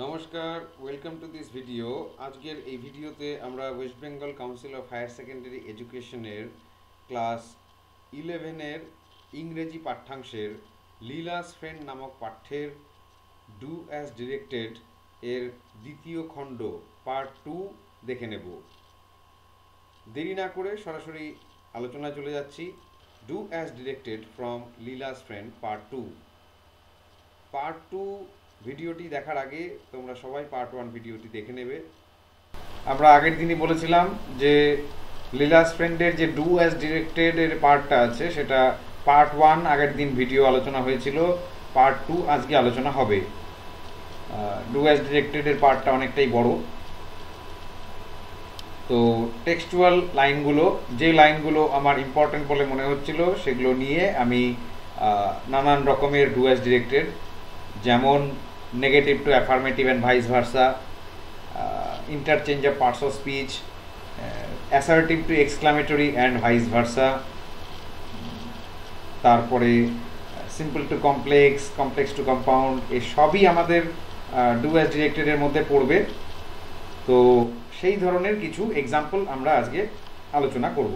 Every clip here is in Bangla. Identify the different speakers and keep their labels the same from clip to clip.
Speaker 1: নমস্কার, ওয়েলকাম টু দিস ভিডিও। আজকের এই ভিডিওতে আমরা West Bengal Council of Higher Secondary এডুকেশনের ক্লাস 11-এর ইংরেজি পাঠ্যাংশের লীলাস ফ্রেন্ড নামক পাঠ্যের ডু অ্যাজ ডিরেক্টেড এর দ্বিতীয় খণ্ড পার্ট 2 দেখে নেব। দেরি না করে সরাসরি আলোচনায় চলে যাচ্ছি। Do as directed from Leela's friend part 2। Part 2 ভিডিওটি দেখার আগে তোমরা সবাই পার্ট 1 ভিডিওটি দেখে নেবে। আমরা আগের দিনই বলেছিলাম যে লীলাস ফ্রেন্ডের যে ডু অ্যাজ ডিরেক্টেড এর পার্টটা আছে সেটা পার্ট 1 আগের দিন ভিডিও আলোচনা হয়েছিল, পার্ট 2 আজকে আলোচনা হবে। ডু অ্যাজ ডিরেক্টেড এর পার্টটা অনেকটাই বড়, তো টেক্সচুয়াল লাইনগুলো, যে লাইনগুলো আমার ইম্পর্টেন্ট বলে মনে হচ্ছিল সেগুলো নিয়ে আমি নানান রকমের ডু অ্যাজ ডিরেক্টেড, যেমন negative to affirmative and vice versa, interchange of parts of speech, assertive to exclamatory and vice versa, তারপরে simple to complex, complex to compound, এই সবই আমাদের ডু অ্যাজ ডিরেক্টেডের মধ্যে পড়বে। তো সেই ধরনের কিছু এক্সাম্পল আমরা আজকে আলোচনা করব।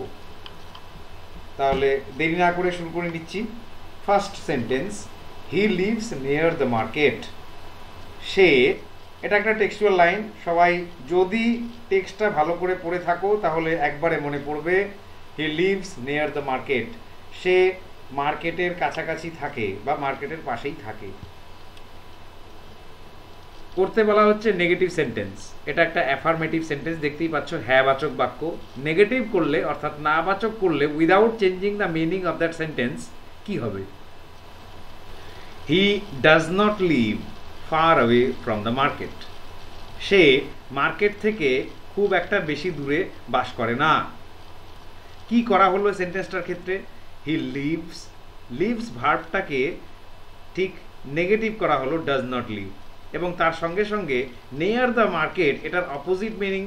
Speaker 1: তাহলে দেরি না করে শুরু করে নিচ্ছি। First sentence, he lives near the market. সে, এটা একটা টেক্সচুয়াল লাইন। সবাই যদি টেক্সটটা ভালো করে পড়ে থাকো তাহলে একবারে মনে পড়বে, he lives near the market. সে মার্কেটের কাছাকাছি থাকে বা মার্কেটের পাশেই থাকে। করতে বলা হচ্ছে নেগেটিভ সেন্টেন্স। এটা একটা অ্যাফার্মেটিভ সেন্টেন্স, দেখতেই পাচ্ছ, হ্যাঁ বাচক বাক্য। নেগেটিভ করলে অর্থাৎ না বাচক করলে without changing the meaning of that sentence কি হবে? He does not live far away from the market. সে মার্কেট থেকে খুব একটা বেশি দূরে বাস করে না। কি করা হলো সেন্টেন্সটার ক্ষেত্রে? হি লিভস, লিভস ভার্বটাকে ঠিক নেগেটিভ করা হলো, ডাজ নট লিভ, এবং তার সঙ্গে সঙ্গে নিয়ার দ্য মার্কেট, এটার অপোজিট মিনিং,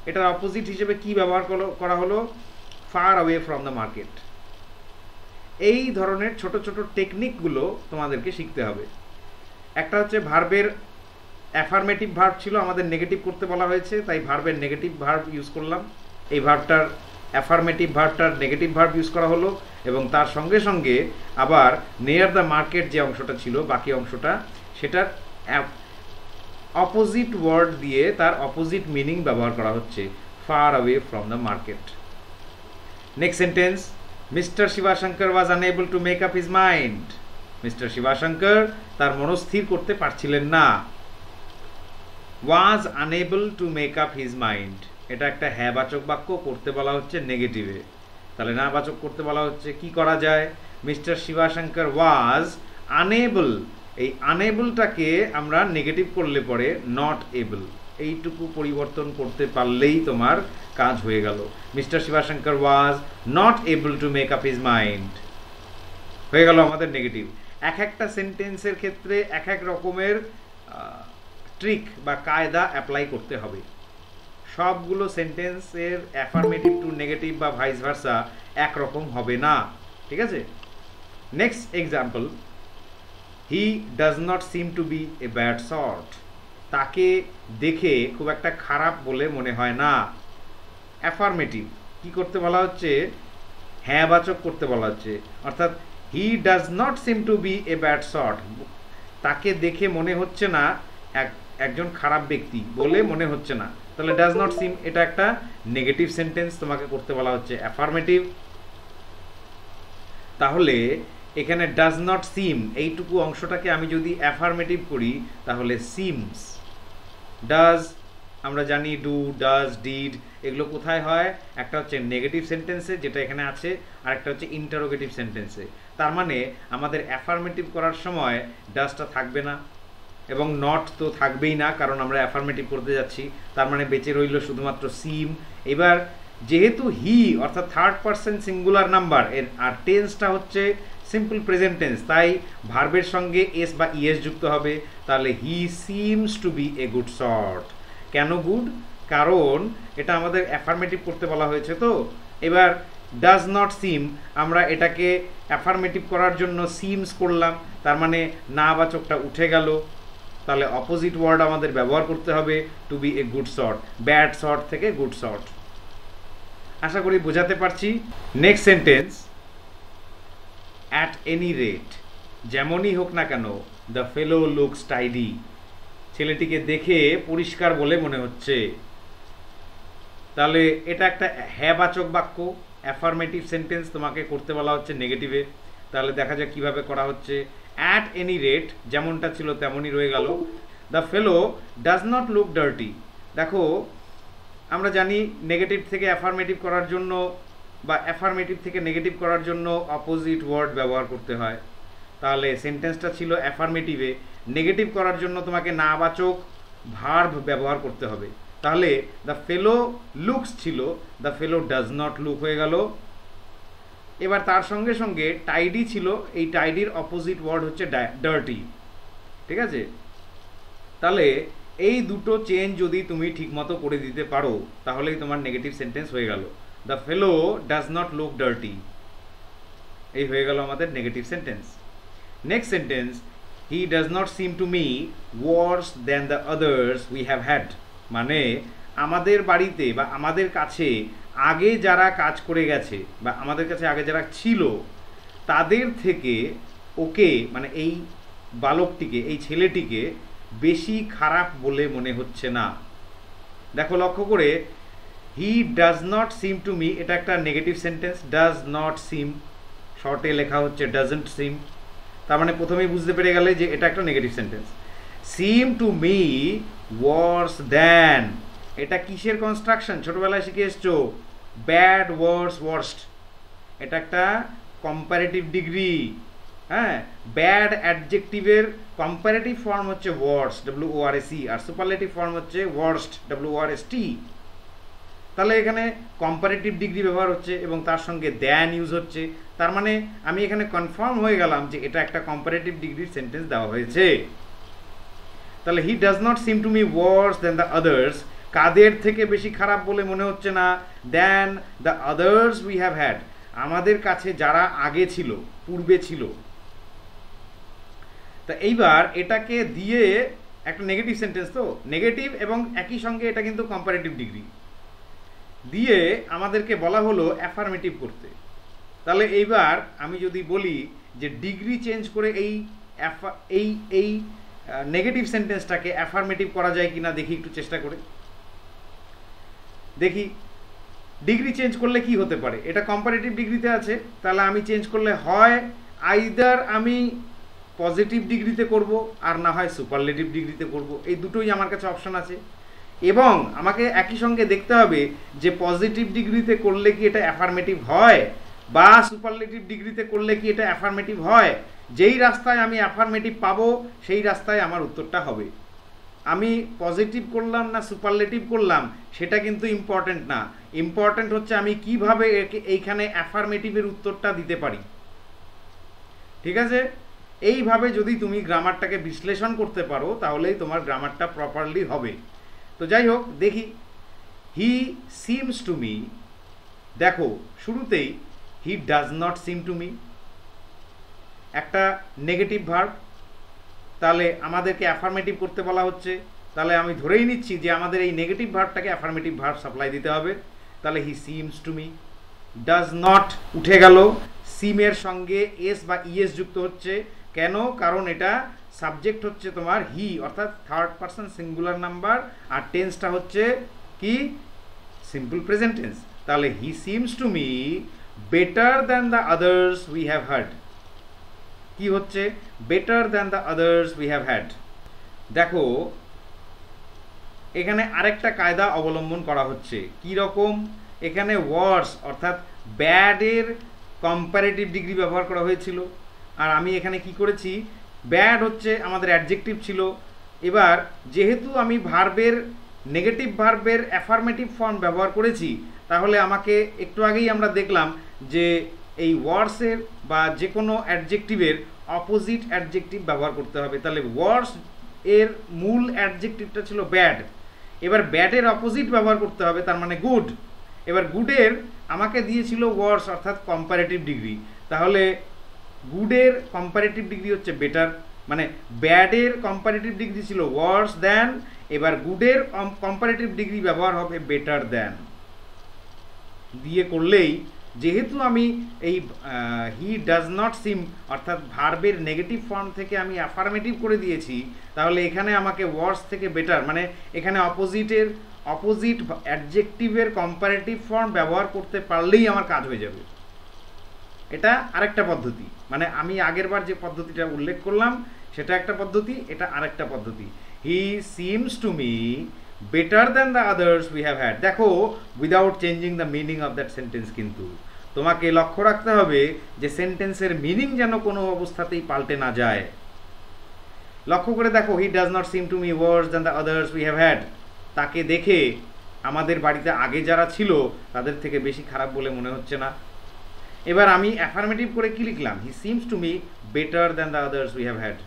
Speaker 1: এটার অপোজিট হিসেবে কি ব্যবহার করা হলো? Fur away from the market. এই ধরনের ছোট ছোট টেকনিকগুলো তোমাদেরকে শিখতে হবে। একটা হচ্ছে ভার্বের অ্যাফার্মেটিভ ভার্ব ছিল, আমাদের নেগেটিভ করতে বলা হয়েছে, তাই ভার্বের নেগেটিভ ভার্ব ইউজ করলাম। এই ভার্বটার অ্যাফার্মেটিভ ভার্বটার নেগেটিভ ভার্ব ইউজ করা হলো, এবং তার সঙ্গে সঙ্গে আবার নিয়ার দ্য মার্কেট যে অংশটা ছিল, বাকি অংশটা, সেটার অপোজিট ওয়ার্ড দিয়ে তার অপোজিট মিনিং ব্যবহার করা হচ্ছে, far away from the market. Next sentence, mister Shivashankar was unable to make up his mind. Mister Shivashankar তার মনস্থির করতে পারছিলেন না। Was unable to make up his mind, এটা একটা হ্যাঁ বাচক বাক্য, করতে বলা হচ্ছে নেগেটিভে। তাহলে না বাচক করতে বলা হচ্ছে, কি করা যায়? মিস্টার শিবাশঙ্কর ওয়াজ আনএবল, এই আনএবলটাকে আমরা নেগেটিভ করলে পরে নট এবল, এইটুকু পরিবর্তন করতে পারলেই তোমার কাজ হয়ে গেল। Mister Shivashankar was not able to make up his mind, হয়ে গেল আমাদের নেগেটিভ। এক একটা সেন্টেন্সের ক্ষেত্রে এক এক রকমের ট্রিক বা কায়দা অ্যাপ্লাই করতে হবে। সবগুলো সেন্টেন্সের অ্যাফার্মেটিভ টু নেগেটিভ বা ভাইস ভার্সা একরকম হবে না, ঠিক আছে? Next example, he does not seem to be a bad sort. তাকে দেখে খুব একটা খারাপ বলে মনে হয় না। অ্যাফার্মেটিভ, কি করতে বলা হচ্ছে? হ্যাঁ বাচক করতে বলা হচ্ছে, অর্থাৎ he does not seem to be a bad sort, তাকে দেখে মনে হচ্ছে না একজন খারাপ ব্যক্তি বলে মনে হচ্ছে না। তাহলে ডাজ নট সিম, এটা একটা নেগেটিভ সেন্টেন্স, তোমাকে করতে বলা হচ্ছে অ্যাফার্মেটিভ। তাহলে এখানে ডাজ নট সিম এইটুকু অংশটাকে আমি যদি অ্যাফার্মেটিভ করি তাহলে সিমস। ডাজ আমরা জানি, ডু, ডাজ, ডিড, এগুলো কোথায় হয়? একটা হচ্ছে নেগেটিভ সেন্টেন্সে, যেটা এখানে আছে, আর একটা হচ্ছে ইন্টারোগেটিভ সেন্টেন্সে। তার মানে আমাদের অ্যাফার্মেটিভ করার সময় ডাজটা থাকবে না, এবং নট তো থাকবেই না, কারণ আমরা অ্যাফার্মেটিভ করতে যাচ্ছি। তার মানে বেঁচে রইল শুধুমাত্র সিম। এবার যেহেতু হি অর্থাৎ থার্ড পারসন সিঙ্গুলার নাম্বার এর, আর টেন্সটা হচ্ছে সিম্পল প্রেজেন্ট টেন্স, তাই ভার্বের সঙ্গে এস বা ইএস যুক্ত হবে। তাহলে he seems to be a good sort. কেন গুড? কারণ এটা আমাদের অ্যাফার্মেটিভ করতে বলা হয়েছে। তো এবার ডাজ নট সিম, আমরা এটাকে অ্যাফার্মেটিভ করার জন্য সিমস করলাম, তার মানে না বাচকটা উঠে গেল। তাহলে অপোজিট ওয়ার্ড আমাদের ব্যবহার করতে হবে to be a good sort, bad sort থেকে গুড সর্ট। আশা করি বোঝাতে পারছি। Next sentence, at any rate, যেমনই হোক না কেন, দ্য ফেলো লুকস টাইডি, ছেলেটিকে দেখে পরিষ্কার বলে মনে হচ্ছে। তাহলে এটা একটা হ্যাবাচক বাক্য, অ্যাফার্মেটিভ সেন্টেন্স তোমাকে করতে বলা হচ্ছে নেগেটিভে। তাহলে দেখা যাক কিভাবে করা হচ্ছে। অ্যাট এনি রেট, যেমনটা ছিল তেমনই রয়ে গেল। The fellow does not look dirty, দেখো আমরা জানি নেগেটিভ থেকে অ্যাফার্মেটিভ করার জন্য বা অ্যাফার্মেটিভ থেকে নেগেটিভ করার জন্য অপোজিট ওয়ার্ড ব্যবহার করতে হয়। তাহলে সেন্টেন্সটা ছিল অ্যাফার্মেটিভে, নেগেটিভ করার জন্য তোমাকে নাবাচক ভার্ব ব্যবহার করতে হবে। তাহলে দ্য ফেলো লুকস ছিল, the fellow does not look হয়ে গেল। এবার তার সঙ্গে সঙ্গে টাইডি ছিল, এই টাইডির অপোজিট ওয়ার্ড হচ্ছে ডার্টি, ঠিক আছে? তাহলে এই দুটো চেঞ্জ যদি তুমি ঠিকমতো করে দিতে পারো তাহলেই তোমার নেগেটিভ সেন্টেন্স হয়ে গেল। The fellow does not look dirty, এই হয়ে গেল আমাদের negative sentence. Next sentence, he does not seem to me worse than the others we have had, মানে আমাদের বাড়িতে বা আমাদের কাছে আগে যারা কাজ করে গেছে বা আমাদের কাছে আগে যারা ছিল তাদের থেকে ওকে, মানে এই বালকটিকে, এই ছেলেটিকে বেশি খারাপ বলে মনে হচ্ছে না। দেখো লক্ষ্য করে, হি does not seem to me, এটা একটা নেগেটিভ সেন্টেন্স। ডাজ নট সিম শর্টে লেখা হচ্ছে ডাজন্ট সিম, তার মানে প্রথমেই বুঝতে পেরে গেলে যে এটা একটা negative sentence. SIM to me worse than, এটা কিসের কনস্ট্রাকশন? ছোটবেলায় শিখে এসছো, ব্যাড ওয়ার্স ওয়ার্স্ট, এটা একটা কম্পারেটিভ ডিগ্রি। হ্যাঁ, ব্যাড অ্যাডজেক্টিভের কম্পারেটিভ ফর্ম হচ্ছে ওয়ার্স, WORST, আর সুপারলেটিভ ফর্ম হচ্ছে ওয়ার্স্ট, WORST। তাহলে এখানে কম্পারেটিভ ডিগ্রি ব্যবহার হচ্ছে এবং তার সঙ্গে দ্যান ইউজ হচ্ছে, তার মানে আমি এখানে কনফার্ম হয়ে গেলাম যে এটা একটা কম্পারেটিভ ডিগ্রির সেন্টেন্স দেওয়া হয়েছে। তাহলে he does not seem to me worse than the others, কাদের থেকে বেশি খারাপ বলে মনে হচ্ছে না? Than the others we have had, আমাদের কাছে যারা আগে ছিল, পূর্বে ছিল। তা এইবার এটাকে দিয়ে একটা নেগেটিভ সেন্টেন্স, তো নেগেটিভ এবং একই সঙ্গে এটা কিন্তু কম্পারেটিভ ডিগ্রি দিয়ে আমাদেরকে বলা হলো অ্যাফার্মেটিভ করতে। তাহলে এইবার আমি যদি বলি যে ডিগ্রি চেঞ্জ করে এই নেগেটিভ সেন্টেন্সটাকে অ্যাফার্মেটিভ করা যায় কিনা দেখি, একটু চেষ্টা করে দেখি। ডিগ্রি চেঞ্জ করলে কি হতে পারে? এটা কম্পারেটিভ ডিগ্রিতে আছে, তাহলে আমি চেঞ্জ করলে হয় আইদার আমি পজিটিভ ডিগ্রিতে করব আর না হয় সুপারলেটিভ ডিগ্রিতে করব, এই দুটোই আমার কাছে অপশন আছে। এবং আমাকে একই সঙ্গে দেখতে হবে যে পজিটিভ ডিগ্রিতে করলে কি এটা অ্যাফার্মেটিভ হয় বা সুপারলেটিভ ডিগ্রিতে করলে কি এটা অ্যাফার্মেটিভ হয়। যেই রাস্তায় আমি অ্যাফার্মেটিভ পাবো সেই রাস্তায় আমার উত্তরটা হবে। আমি পজিটিভ করলাম না সুপারলেটিভ করলাম সেটা কিন্তু ইম্পর্টেন্ট না, ইম্পর্টেন্ট হচ্ছে আমি কিভাবে এইখানে অ্যাফার্মেটিভের উত্তরটা দিতে পারি। ঠিক আছে, এইভাবে যদি তুমি গ্রামারটাকে বিশ্লেষণ করতে পারো তাহলেই তোমার গ্রামারটা প্রপারলি হবে। তো যাই হোক, দেখি হি সিমস টু মি, দেখো শুরুতেই হি does not seem to me একটা নেগেটিভ ভার্ব, তাহলে আমাদেরকে অ্যাফার্মেটিভ করতে বলা হচ্ছে, তাহলে আমি ধরেই নিচ্ছি যে আমাদের এই নেগেটিভ ভার্বটাকে অ্যাফার্মেটিভ ভার্ব সাপ্লাই দিতে হবে। তাহলে he seems to me, does not উঠে গেল, সিমের সঙ্গে এস বা ইএস যুক্ত হচ্ছে। কেন? কারণ এটা সাবজেক্ট হচ্ছে তোমার হি, অর্থাৎ থার্ড পারসন সিঙ্গুলার নাম্বার, আর টেন্সটা হচ্ছে কি? Simple present tense. তাহলে he seems to me better than the others we have heard, কি হচ্ছে? Better than the others we have had. দেখো এখানে আরেকটা কায়দা অবলম্বন করা হচ্ছে, কি রকম? এখানে ওয়ার্স অর্থাৎ ব্যাডের কম্পারেটিভ ডিগ্রি ব্যবহার করা হয়েছিল, আর আমি এখানে কি করেছি? ব্যাড হচ্ছে আমাদের অ্যাডজেক্টিভ ছিল। এবার যেহেতু আমি ভার্বের নেগেটিভ ভার্বের অ্যাফার্মেটিভ ফর্ম ব্যবহার করেছি, তাহলে আমাকে একটু আগেই আমরা দেখলাম যে এই ওয়ার্সের বা যে কোনো অ্যাডজেক্টিভের অপোজিট অ্যাডজেক্টিভ ব্যবহার করতে হবে। তাহলে ওয়ার্স এর মূল অ্যাডজেক্টিভটা ছিল ব্যাড, এবার ব্যাডের অপোজিট ব্যবহার করতে হবে, তার মানে গুড। এবার গুডের আমাকে দিয়েছিল ওয়ার্স অর্থাৎ কম্পারেটিভ ডিগ্রি, তাহলে গুডের কম্পারেটিভ ডিগ্রি হচ্ছে বেটার। মানে ব্যাডের কম্পারেটিভ ডিগ্রি ছিল ওয়ার্স দ্যান, এবার গুডের কম্পারেটিভ ডিগ্রি ব্যবহার হবে বেটার দ্যান দিয়ে করলেই, যেহেতু আমি এই হি ডাজ নট সিম অর্থাৎ ভার্বের নেগেটিভ ফর্ম থেকে আমি অ্যাফার্মেটিভ করে দিয়েছি, তাহলে এখানে আমাকে ওয়ার্স থেকে বেটার মানে এখানে অপোজিট অ্যাডজেক্টিভের কম্পারেটিভ ফর্ম ব্যবহার করতে পারলেই আমার কাজ হয়ে যাবে। এটা আরেকটা পদ্ধতি, মানে আমি আগের বার যে পদ্ধতিটা উল্লেখ করলাম সেটা একটা পদ্ধতি, এটা আরেকটা পদ্ধতি। He seems to me better than the others we have had. দেখো, without changing the meaning of that sentence, কিন্তু তোমাকে লক্ষ্য রাখতে হবে যে সেন্টেন্সের মিনিং যেন কোনো অবস্থাতেই পাল্টে না যায়। লক্ষ্য করে দেখো, হি does not seem to me worse than the others we have had, তাকে দেখে আমাদের বাড়িতে আগে যারা ছিল তাদের থেকে বেশি খারাপ বলে মনে হচ্ছে না। এবার আমি অ্যাফার্মেটিভ করে কি লিখলাম, হি seems to me better than the others we have had,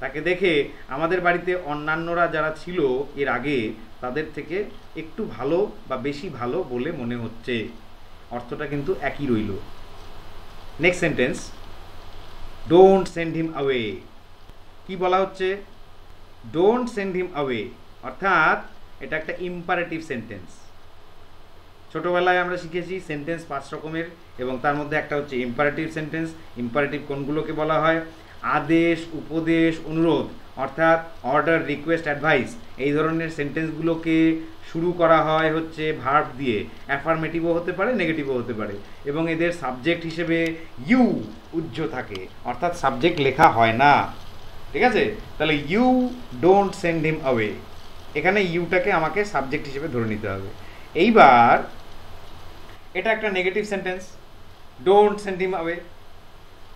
Speaker 1: তাকে দেখে আমাদের বাড়িতে অন্যান্যরা যারা ছিল এর আগে তাদের থেকে একটু ভালো বা বেশি ভালো বলে মনে হচ্ছে। অর্থটা কিন্তু একই রইল। Next sentence, don't send him away. কি বলা হচ্ছে, ডোন্ট সেন্ড হিম অ্যাওয়ে, অর্থাৎ এটা একটা ইম্পারেটিভ সেন্টেন্স। ছোটবেলায় আমরা শিখেছি সেন্টেন্স 5 রকমের, এবং তার মধ্যে একটা হচ্ছে ইম্পারেটিভ সেন্টেন্স। ইম্পারেটিভ কোনগুলোকে বলা হয়, আদেশ, উপদেশ, অনুরোধ, অর্থাৎ অর্ডার, রিকোয়েস্ট, অ্যাডভাইস, এই ধরনের সেন্টেন্সগুলোকে শুরু করা হয় হচ্ছে ভার্ব দিয়ে। অ্যাফার্মেটিভও হতে পারে, নেগেটিভও হতে পারে, এবং এদের সাবজেক্ট হিসেবে ইউ উজ্জ্ব থাকে, অর্থাৎ সাবজেক্ট লেখা হয় না। ঠিক আছে, তাহলে you don't send him away, এখানে ইউটাকে আমাকে সাবজেক্ট হিসেবে ধরে নিতে হবে। এইবার এটা একটা negative sentence, don't send him away.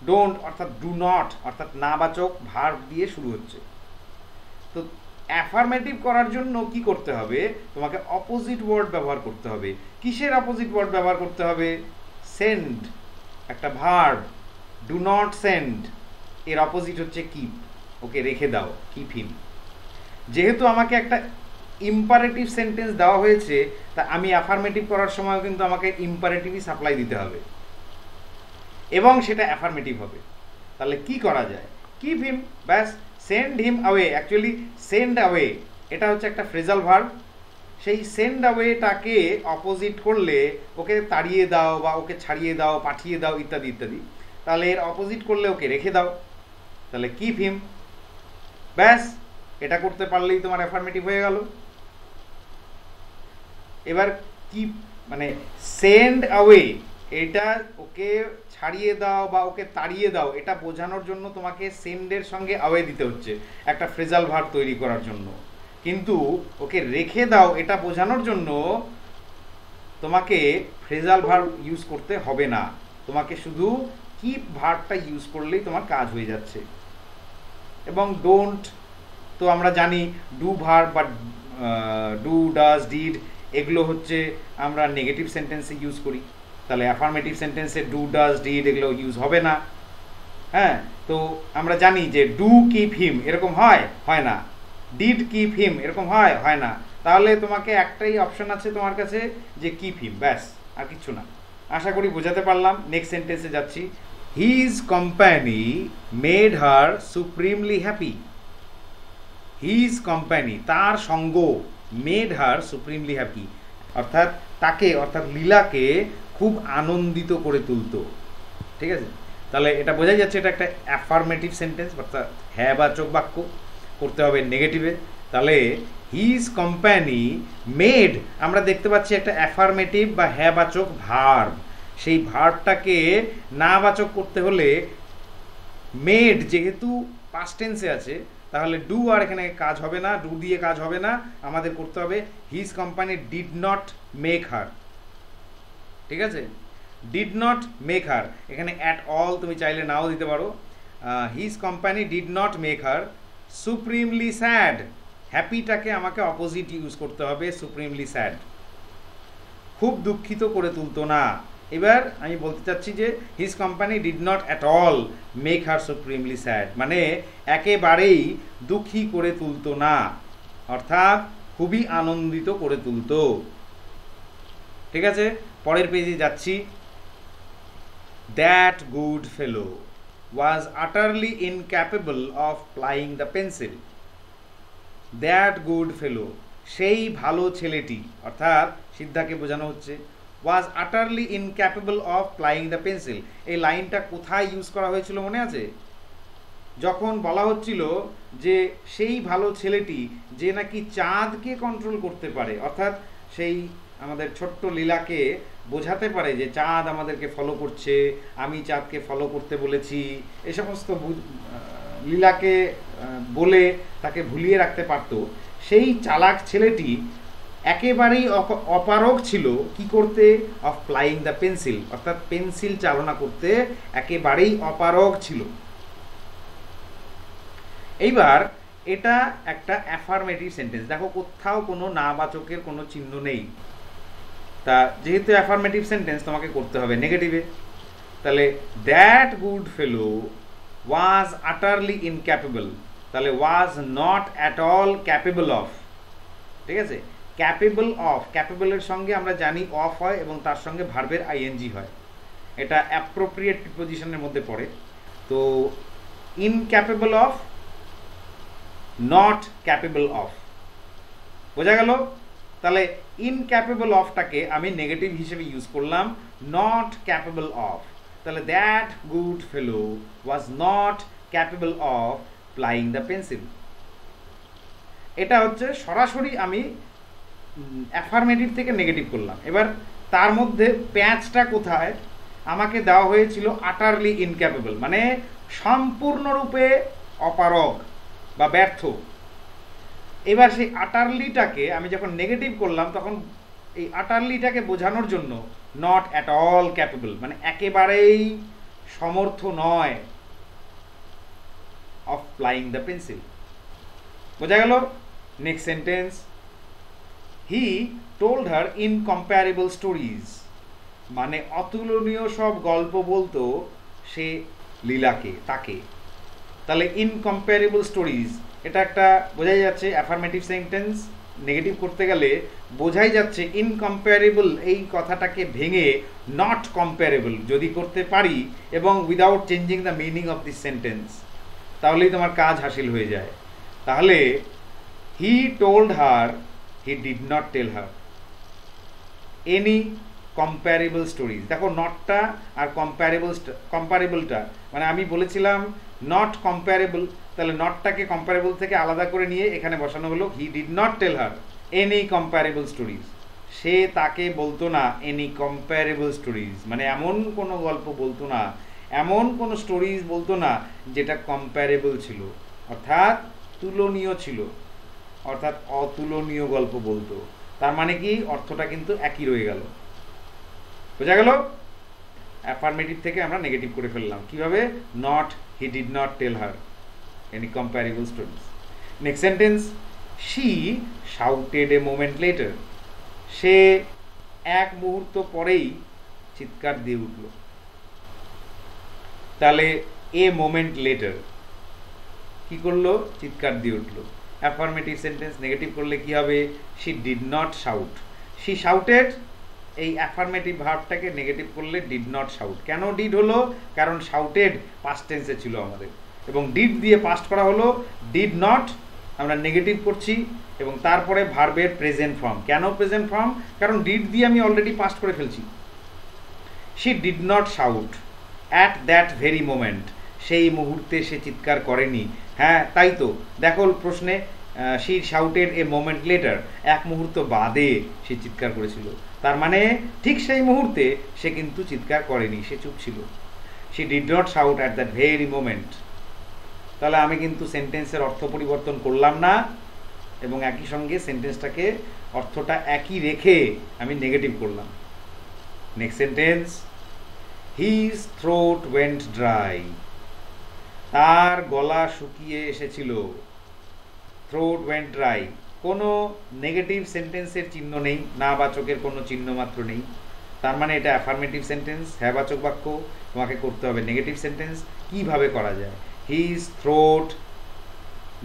Speaker 1: Don't অর্থাৎ ডু নট, অর্থাৎ নাবাচক ভার্ব দিয়ে শুরু হচ্ছে। তো অ্যাফার্মেটিভ করার জন্য কি করতে হবে, তোমাকে অপোজিট ওয়ার্ড ব্যবহার করতে হবে। কিসের অপোজিট ওয়ার্ড ব্যবহার করতে হবে, সেন্ড একটা ভার্ব, ডু নট সেন্ড এর অপোজিট হচ্ছে কিপ, ওকে রেখে দাও, কিপ হিম। যেহেতু আমাকে একটা ইম্পারেটিভ সেন্টেন্স দেওয়া হয়েছে, তা আমি অ্যাফার্মেটিভ করার সময় কিন্তু আমাকে ইম্পারেটিভই সাপ্লাই দিতে হবে, এবং সেটা অ্যাফার্মেটিভ হবে। তাহলে কি করা যায়, কিপ হিম, ব্যাস। Send him away, actually send away এটা হচ্ছে একটা ফ্রেজাল ভার্ব। সেই সেন্ড অ্যাওয়েটাকে অপোজিট করলে ওকে তাড়িয়ে দাও বা ওকে ছাড়িয়ে দাও, পাঠিয়ে দাও, ইত্যাদি ইত্যাদি। তাহলে এর অপোজিট করলে ওকে রেখে দাও, তাহলে কিপ হিম, ব্যাস। এটা করতে পারলেই তোমার অ্যাফার্মেটিভ হয়ে গেল। এবার কি মানে সেন্ড অ্যাওয়ে, এটা ওকে ছাড়িয়ে দাও বা ওকে তাড়িয়ে দাও, এটা বোঝানোর জন্য তোমাকে সেন্ডের সঙ্গে অ্যাওয়ে দিতে হচ্ছে একটা ফ্রেজাল ভার্ব তৈরি করার জন্য। কিন্তু ওকে রেখে দাও এটা বোঝানোর জন্য তোমাকে ফ্রেজাল ভার্ব ইউজ করতে হবে না, তোমাকে শুধু কিপ ভার্বটা ইউজ করলেই তোমার কাজ হয়ে যাচ্ছে। এবং ডোন্ট তো আমরা জানি ডু ভার্ব বা ডু, ডাজ, ডিড এগুলো হচ্ছে আমরা নেগেটিভ সেন্টেন্সে ইউজ করি। তাহলে অ্যাফার্মেটিভ সেন্টেন্সে ডু, ডাজ, ডিড এগুলো ইউজ হবে না। হ্যাঁ, তো আমরা জানি যে ডু কিপ হিম এরকম হয়, হয় না। ডিড কিপ হিম এরকম হয়, হয় না। তাহলে তোমাকে একটাই অপশন আছে তোমার কাছে যে কিপ হিম, ব্যাস, আর কিছু না। আশা করি বোঝাতে পারলাম। নেক্সট সেন্টেন্সে যাচ্ছি, his company made her supremely happy. His company, তার সঙ্গ, মেড হার সুপ্রিমলি হ্যাপি, অর্থাৎ তাকে, অর্থাৎ লীলাকে খুব আনন্দিত করে তুলতো। ঠিক আছে, তাহলে এটা বোঝাই যাচ্ছে এটা একটা অ্যাফার্মেটিভ সেন্টেন্স, অর্থাৎ হ্যাঁ বাচক বাক্য, করতে হবে নেগেটিভে। তাহলে হিজ কোম্পানি মেড, আমরা দেখতে পাচ্ছি একটা অ্যাফার্মেটিভ বা হ্যাঁ বাচক ভার্ব। সেই ভার্বটাকে না বাচক করতে হলে মেড যেহেতু পাস্ট টেন্সে আছে, তাহলে ডু আর এখানে কাজ হবে না, ডু দিয়ে কাজ হবে না, আমাদের করতে হবে his company did not make হার। ঠিক আছে, ডিড নট মেক হার, এখানে অ্যাট অল তুমি চাইলে নাও দিতে পারো। His company did not make her supremely sad, হ্যাপিটাকে আমাকে অপোজিট ইউজ করতে হবে, সুপ্রিমলি স্যাড, খুব দুঃখিত করে তুলতো না। এবার আমি বলতে চাচ্ছি যে his company did not at all make her supremely sad, মানে একেবারেই দুঃখী করে তুলতো না, অর্থাৎ খুবই আনন্দিত করে তুলতো। ঠিক আছে, পরের পেজে যাচ্ছি। That good fellow, was utterly incapable of plying the pencil. That good fellow, সেই ভালো ছেলেটি, অর্থাৎ সিদ্ধাকে বোঝানো হচ্ছে, was utterly incapable of plying the pencil. এই লাইনটা কোথায় ইউজ করা হয়েছিল মনে আছে? যখন বলা হচ্ছিল যে সেই ভালো ছেলেটি যে নাকি চাঁদকে কন্ট্রোল করতে পারে, অর্থাৎ সেই আমাদের ছোট্ট লীলাকে বোঝাতে পারে যে চাঁদ আমাদেরকে ফলো করছে, আমি চাঁদকে ফলো করতে বলেছি, এই সমস্ত লীলাকে বলে তাকে ভুলিয়ে রাখতে পারত। সেই চালাক ছেলেটি একেবারেই অপারগ ছিল কি করতে? অফ প্লাইং দ্য পেন্সিল, অর্থাৎ পেন্সিল চালনা করতে একেবারেই অপারগ ছিল। এইবার এটা একটা অ্যাফার্মেটিভ সেন্টেন্স। দেখো কোথাও কোনো নাবাচকের কোনো চিহ্ন নেই, তা যেহেতু অ্যাফার্মেটিভ সেন্টেন্স তোমাকে করতে হবে নেগেটিভে। তাহলে that good fellow was utterly incapable, তাহলে was not at all capable of. ঠিক আছে, ক্যাপেবল অফ, ক্যাপেবলের সঙ্গে আমরা জানি অফ হয় এবং তার সঙ্গে ভার্বের আইএনজি হয়, এটা অ্যাপ্রোপ্রিয়েট প্রিপোজিশনের মধ্যে পড়ে। তো incapable of, not capable of, বোঝা গেল? তাহলে ইনক্যাপেবল অফটাকে আমি নেগেটিভ হিসেবে ইউজ করলাম, নট ক্যাপেবল অফ। তাহলে that good fellow was not capable of playing the pencil. এটা হচ্ছে সরাসরি আমি অ্যাফার্মেটিভ থেকে নেগেটিভ করলাম। এবার তার মধ্যে প্যাচটা কোথায়? আমাকে দেওয়া হয়েছিল আটারলি ইনক্যাপেবল, মানে সম্পূর্ণরূপে অপারগ বা ব্যর্থ। এবার সেই আটারলিটাকে আমি যখন নেগেটিভ করলাম তখন এই আটারলিটাকে বোঝানোর জন্য নট অ্যাট অল ক্যাপেবল, মানে একেবারেই সমর্থ নয়, অফ প্লাইং দ্য পেন্সিল। বোঝা গেল? Next sentence, he told her incomparable stories, মানে অতুলনীয় সব গল্প বলতো সে লীলাকে, তাকে। তাহলে ইনকম্প্যারেবল স্টোরিজ, এটা একটা বোঝাই যাচ্ছে অ্যাফার্মেটিভ সেন্টেন্স নেগেটিভ করতে গেলে বোঝাই যাচ্ছে ইনকম্প্যারেবল এই কথাটাকে ভেঙে নট কম্প্যারেবল যদি করতে পারি এবং without changing the meaning of this sentence, তাহলেই তোমার কাজ হাসিল হয়ে যায়। তাহলে he told her, he did not tell her any comparable stories. দেখো নটটা আর কম্পারেবলটা, মানে আমি বলেছিলাম নট কম্প্যারেবল, তাহলে নটটাকে কম্প্যারেবল থেকে আলাদা করে নিয়ে এখানে বসানো হলো he did not tell her any comparable stories. সে তাকে বলতো না এনি কম্প্যারেবল স্টোরিজ, মানে এমন কোনো গল্প বলতো না, এমন কোনো স্টোরিজ বলতো না যেটা কম্প্যারেবল ছিল, অর্থাৎ তুলনীয় ছিল, অর্থাৎ অতুলনীয় গল্প বলতো। তার মানে কি অর্থটা কিন্তু একই রয়ে গেল। বোঝা গেল? অ্যাফার্মেটিভ থেকে আমরা নেগেটিভ করে ফেললাম কিভাবে? Not, he did not tell her any comparable stories. Next sentence, she shouted a moment later, সে এক মুহূর্ত পরেই চিৎকার দিয়ে উঠল। তাহলে এ মোমেন্ট লেটার কি করলো? চিৎকার দিয়ে উঠল। অ্যাফার্মেটিভ সেন্টেন্স নেগেটিভ করলে কি হবে? She did not shout, she shouted, এই অ্যাফার্মেটিভ ভার্বটাকে নেগেটিভ করলে ডিড নট শাউট। কেন ডিড হলো? কারণ শাউটেড পাস্ট টেন্সে ছিল আমাদের এবং ডিড দিয়ে পাস্ট করা হলো, ডিড নট আমরা নেগেটিভ করছি এবং তারপরে ভার্বের প্রেজেন্ট ফর্ম। কেন প্রেজেন্ট ফর্ম? কারণ ডিড দিয়ে আমি অলরেডি পাস্ট করে ফেলছি। She did not shout at that very moment, সেই মুহূর্তে সে চিৎকার করেনি। হ্যাঁ তাই তো, দেখো প্রশ্নে she shouted a moment letter, এক মুহূর্ত বাদে সে চিৎকার করেছিল, তার মানে ঠিক সেই মুহূর্তে সে কিন্তু চিৎকার করেনি, সে চুপ ছিল। She did not shout at that very moment. তাহলে আমি কিন্তু সেন্টেন্সের অর্থ পরিবর্তন করলাম না এবং একই সঙ্গে সেন্টেন্সটাকে অর্থটা একই রেখে আমি নেগেটিভ করলাম। Next sentence, his throat went dry, তার গলা শুকিয়ে এসেছিল। থ্রোট ওয়েন্ট ড্রাই, কোনো নেগেটিভ সেন্টেন্সের চিহ্ন নেই, না বাচকের কোনো চিহ্ন মাত্র নেই, তার মানে এটা অ্যাফার্মেটিভ সেন্টেন্স, হ্যাঁ বাচক বাক্য। তোমাকে করতে হবে নেগেটিভ সেন্টেন্স। কিভাবে করা যায়? His throat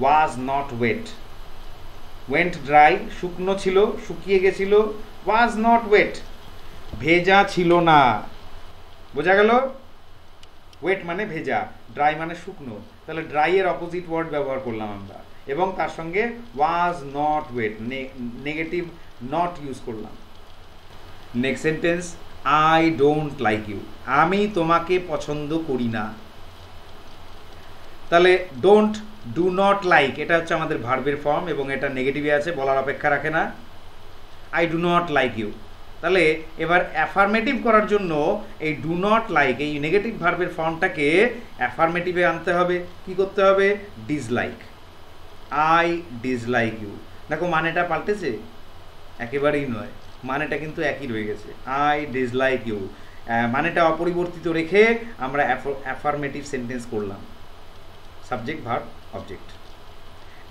Speaker 1: was not wet, went dry শুকনো ছিল, শুকিয়ে গেছিল, ওয়াজ নট ওয়েট ভেজা ছিল না। বোঝা গেল? ওয়েট মানে ভেজা, ড্রাই মানে শুকনো, তাহলে ড্রাই এর অপোজিট ওয়ার্ড ব্যবহার করলাম আমরা, এবং তার সঙ্গে was not wet, negative not use করলাম। Next sentence, I don't like you, আমি তোমাকে পছন্দ করি না। তাহলে ডোন্ট, ডু নট লাইক, এটা হচ্ছে আমাদের ভার্বের ফর্ম এবং এটা নেগেটিভে আছে, বলার অপেক্ষা রাখে না। I do not like you, তাহলে এবার অ্যাফার্মেটিভ করার জন্য এই ডু নট লাইক, এই নেগেটিভ ভার্বের ফর্মটাকে অ্যাফার্মেটিভে আনতে হবে। কি করতে হবে? Dislike, I dislike you. দেখো মানেটা পাল্টেছে? একেবারেই নয়, মানেটা কিন্তু একই রয়ে গেছে, আই ডিসলাইক ইউ। মানেটা অপরিবর্তিত রেখে আমরা অ্যাফার্মেটিভ সেন্টেন্স করলাম, subject verb object.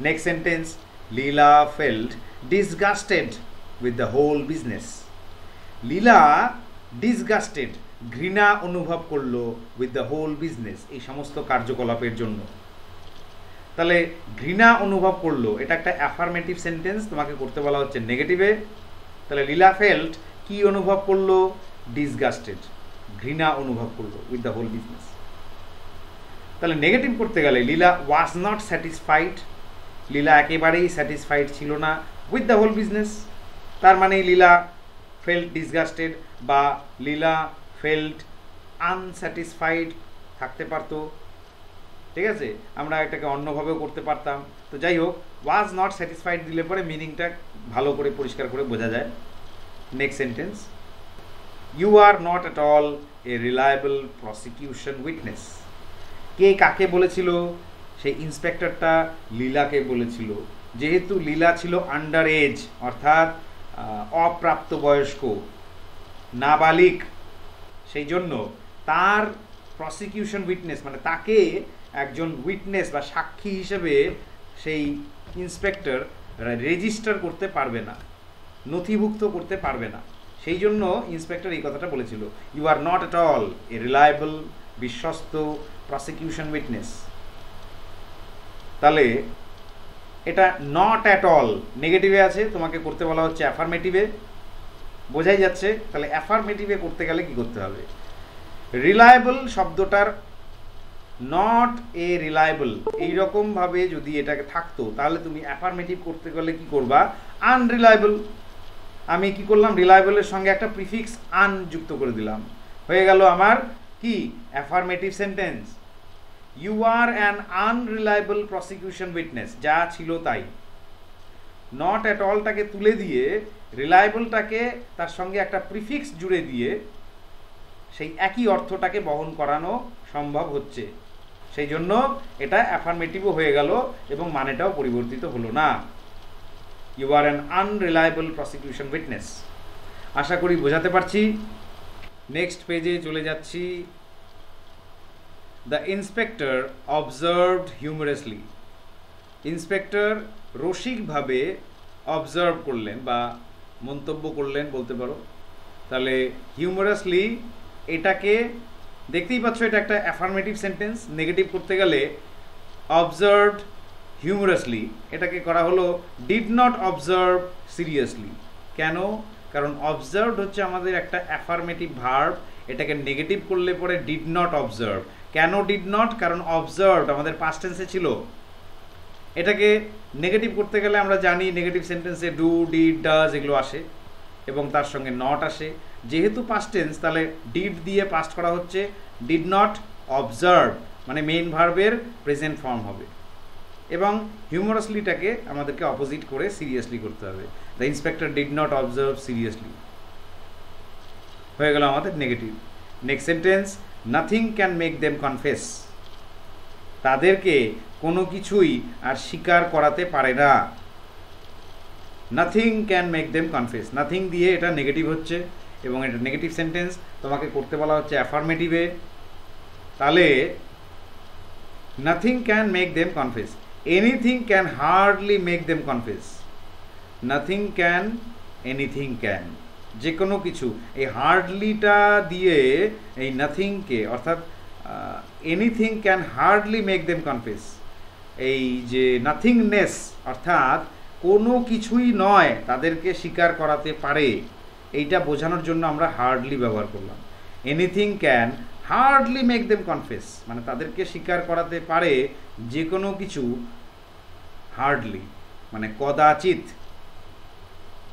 Speaker 1: Next sentence, Leela felt disgusted with the whole business. Leela disgusted, ঘৃণা অনুভব করলো, উইথ দ্য হোল বিজনেস, এই সমস্ত কার্যকলাপের জন্য। তাহলে ঘৃণা অনুভব করলো, এটা একটা অ্যাফার্মেটিভ সেন্টেন্স, তোমাকে করতে বলা হচ্ছে নেগেটিভে। তাহলে লীলা ফেল্ট কি অনুভব করলো? ডিসগাস্টেড, ঘৃণা অনুভব করলো, উইথ দ্য হোল বিজনেস। তাহলে নেগেটিভ করতে গেলে লীলা ওয়াজ নট স্যাটিসফাইড, লীলা একেবারেই স্যাটিসফাইড ছিল না, উইথ দ্য হোল বিজনেস। তার মানে লীলা ফেল্ট ডিসগাস্টেড বা লীলা ফেল্ট আনস্যাটিসফাইড থাকতে পারতো, ঠিক আছে? আমরা এটাকে অন্যভাবেও করতে পারতাম। তো যাই হোক, ওয়াজ নট স্যাটিসফাইড দিলে পরে মিনিংটা ভালো করে পরিষ্কার করে বোঝা যায়। Next sentence, you are not at all a reliable prosecution witness. কে কাকে বলেছিল? সেই ইন্সপেক্টরটা লীলাকে বলেছিল। যেহেতু লীলা ছিল আন্ডার এজ, অর্থাৎ অপ্রাপ্তবয়স্ক, নাবালিক, সেই জন্য তার প্রসিকিউশন উইটনেস মানে তাকে একজন উইটনেস বা সাক্ষী হিসেবে সেই ইন্সপেক্টর রেজিস্টার করতে পারবে না, নথিভুক্ত করতে পারবে না। সেই জন্য ইন্সপেক্টর এই কথাটা বলেছিল, you are not at all a reliable, বিশ্বস্ত প্রসিকিউশন উইটনেস। তাহলে এটা নট অ্যাট অল নেগেটিভে আছে, তোমাকে করতে বলা হচ্ছে অ্যাফার্মেটিভে, বোঝাই যাচ্ছে। তাহলে অ্যাফার্মেটিভে করতে গেলে কি করতে হবে? রিলায়েবল শব্দটার নট এ রিলায়েবল এইরকমভাবে যদি এটাকে থাকতো, তাহলে তুমি অ্যাফার্মেটিভ করতে গেলে কি করবা? আনরিলায়েবল। আমি কি করলাম? রিলায়েবলের সঙ্গে একটা প্রিফিক্স আন যুক্ত করে দিলাম, হয়ে গেল আমার কি? Affirmative sentence. You are an unreliable prosecution witness, যা ছিল তাই। নট অ্যাট অলটাকে তুলে দিয়ে রিলায়েবলটাকে তার সঙ্গে একটা প্রিফিক্স জুড়ে দিয়ে সেই একই অর্থটাকে বহন করানো সম্ভব হচ্ছে, সেই জন্য এটা অ্যাফার্মেটিভও হয়ে গেল এবং মানেটাও পরিবর্তিত হলো না। You are an unreliable prosecution witness. আশা করি বোঝাতে পারছি। নেক্সট পেজে চলে যাচ্ছি। The inspector observed humorously. Inspector রসিকভাবে অবজার্ভ করলেন বা মন্তব্য করলেন বলতে পারো। তাহলে হিউমারাসলি এটাকে দেখতেই পাচ্ছ, এটা একটা অ্যাফার্মেটিভ সেন্টেন্স। নেগেটিভ করতে গেলে অবজার্ভড হিউমারাসলি এটাকে করা হলো ডিড নট অবজার্ভ সিরিয়াসলি। কেন? কারণ অবজার্ভড হচ্ছে আমাদের একটা অ্যাফার্মেটিভ ভার্ব, এটাকে নেগেটিভ করলে পরে ডিড নট অবজার্ভ। কেন ডিড নট? কারণ অবজার্ভড আমাদের পাস্ট টেন্সে ছিল। এটাকে নেগেটিভ করতে গেলে আমরা জানি নেগেটিভ সেন্টেন্সে ডু, ডিড, ডাজ এগুলো আসে এবং তার সঙ্গে নট আসে। যেহেতু পাস্ট টেন্স, তাহলে ডিড দিয়ে পাস্ট করা হচ্ছে, ডিড নট অবজার্ভ মানে মেইন ভার্বের প্রেজেন্ট ফর্ম হবে, এবং হিউমারাসলিটাকে আমাদেরকে অপোজিট করে সিরিয়াসলি করতে হবে। The inspector did not observe seriously হয়ে গেল আমাদের negative. Next sentence, nothing can make them confess. তাদেরকে কোনো কিছুই আর স্বীকার করাতে পারে না। Nothing can make them confess, nothing দিয়ে এটা নেগেটিভ হচ্ছে এবং এটা নেগেটিভ সেন্টেন্স, তোমাকে করতে বলা হচ্ছে অ্যাফার্মেটিভে। তাহলে nothing can make them confess, anything can hardly make them confess. Nothing can, anything can, যে কোনো কিছু। এই হার্ডলিটা দিয়ে এই নাথিংকে, অর্থাৎ anything can hardly make them confess, এই যে নাথিংনেস অর্থাৎ কোনো কিছুই নয় তাদেরকে স্বীকার করাতে পারে, এইটা বোঝানোর জন্য আমরা হার্ডলি ব্যবহার করলাম। Anything can hardly make them confess, মানে তাদেরকে স্বীকার করাতে পারে যে কোনো কিছু, হার্ডলি মানে কদাচিৎ।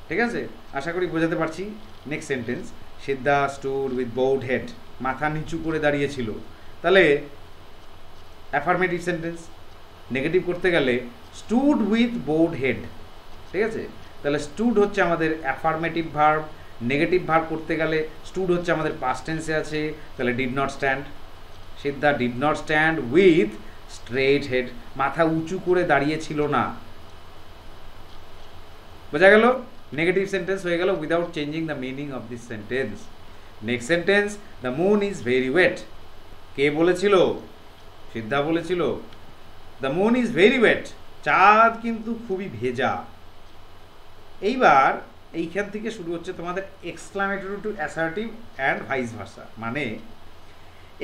Speaker 1: ঠিক আছে, আশা করি বোঝাতে পারছি। Next sentence, Siddha stood with bold head, মাথা নিচু করে দাঁড়িয়েছিল। তাহলে অ্যাফার্মেটিভ সেন্টেন্স, নেগেটিভ করতে গেলে স্টুড উইথ বোল্ড হেড। ঠিক আছে, তাহলে স্টুড হচ্ছে আমাদের অ্যাফার্মেটিভ ভার্ব, নেগেটিভ ভার্ব করতে গেলে স্টুড হচ্ছে আমাদের পাস্ট টেন্সে আছে, তাহলে did not stand. Siddha did not stand with straight head, মাথা উঁচু করে দাঁড়িয়েছিল না। বোঝা গেল? নেগেটিভ সেন্টেন্স হয়ে গেল without changing the meaning of this sentence. Next sentence, the moon is very wet. কে বলেছিল? সিদ্ধা বলেছিল the moon is very wet, চাঁদ কিন্তু খুবই ভেজা। এইবার এইখান থেকে শুরু হচ্ছে তোমাদের exclamatory two assertive and vice versa. মানে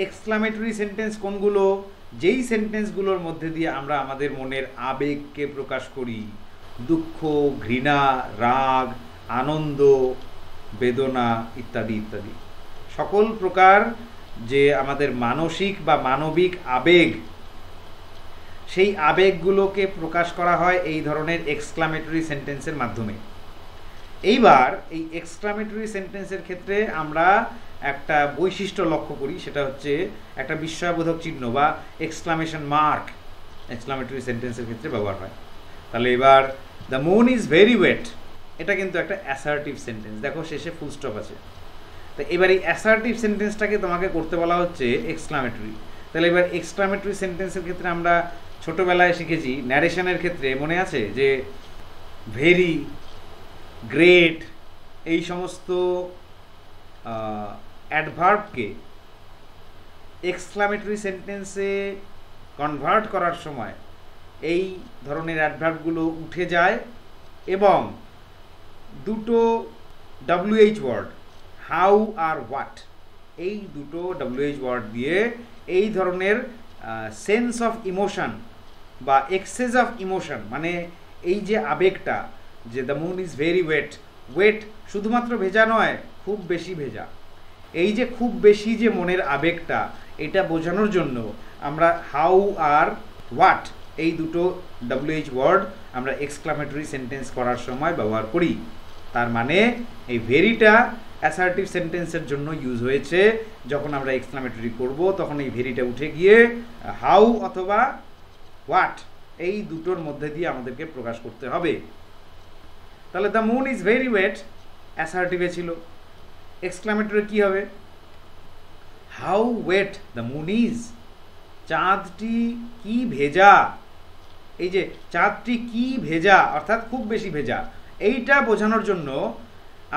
Speaker 1: এক্সক্লামেটরি সেন্টেন্স কোনগুলো? যেই সেন্টেন্সগুলোর মধ্যে দিয়ে আমরা আমাদের মনের আবেগকে প্রকাশ করি, দুঃখ, ঘৃণা, রাগ, আনন্দ, বেদনা ইত্যাদি ইত্যাদি, সকল প্রকার যে আমাদের মানসিক বা মানবিক আবেগ, সেই আবেগগুলোকে প্রকাশ করা হয় এই ধরনের এক্সক্লামেটরি সেন্টেন্সের মাধ্যমে। এইবার এই এক্সক্লামেটরি সেন্টেন্সের ক্ষেত্রে আমরা একটা বৈশিষ্ট্য লক্ষ্য করি, সেটা হচ্ছে একটা বিস্ময়বোধক চিহ্ন বা এক্সক্লামেশন মার্ক এক্সক্লামেটরি সেন্টেন্সের ক্ষেত্রে ব্যবহার হয়। তাহলে এবার the moon is very wet, এটা কিন্তু একটা অ্যাসার্টিভ সেন্টেন্স। দেখো শেষে ফুল স্টপ আছে। তো এবার এই অ্যাসার্টিভ সেন্টেন্সটাকে তোমাকে করতে বলা হচ্ছে এক্সক্লামেটরি। তাহলে এবার এক্সক্লামেটরি সেন্টেন্সের ক্ষেত্রে আমরা ছোটোবেলায় শিখেছি, ন্যারেশনের ক্ষেত্রে মনে আছে যে ভেরি, গ্রেট, এই সমস্ত অ্যাডভার্বকে এক্সক্লামেটরি সেন্টেন্সে কনভার্ট করার সময় এই ধরনের অ্যাডভার্বগুলো উঠে যায় এবং দুটো WH ওয়ার্ড, হাউ আর হোয়াট, এই দুটো WH ওয়ার্ড দিয়ে এই ধরনের সেন্স অফ ইমোশন বা এক্সেস অফ ইমোশন, মানে এই যে আবেগটা, যে the moon is very wet, wet শুধুমাত্র ভেজা নয়, খুব বেশি ভেজা, এই যে খুব বেশি যে মনের আবেগটা, এটা বোঝানোর জন্য আমরা হাউ আর হোয়াট এই দুটো WH ওয়ার্ড আমরা এক্সক্লামেটরি সেন্টেন্স করার সময় ব্যবহার করি। তার মানে এই ভেরিটা অ্যাসার্টিভ সেন্টেন্সের জন্য ইউজ হয়েছে। যখন আমরা এক্সক্লামেটরি করব তখন এই ভেরিটা উঠে গিয়ে হাউ অথবা হোয়াট এই দুটোর মধ্যে দিয়ে আমাদেরকে প্রকাশ করতে হবে। তাহলে the moon is very wet অ্যাসার্টিভে ছিল, এক্সক্লামেটরি কি হবে? How wet the moon is, চাঁদটি কি ভেজা। এই যে চাঁদটি কি ভেজা অর্থাৎ খুব বেশি ভেজা, এইটা বোঝানোর জন্য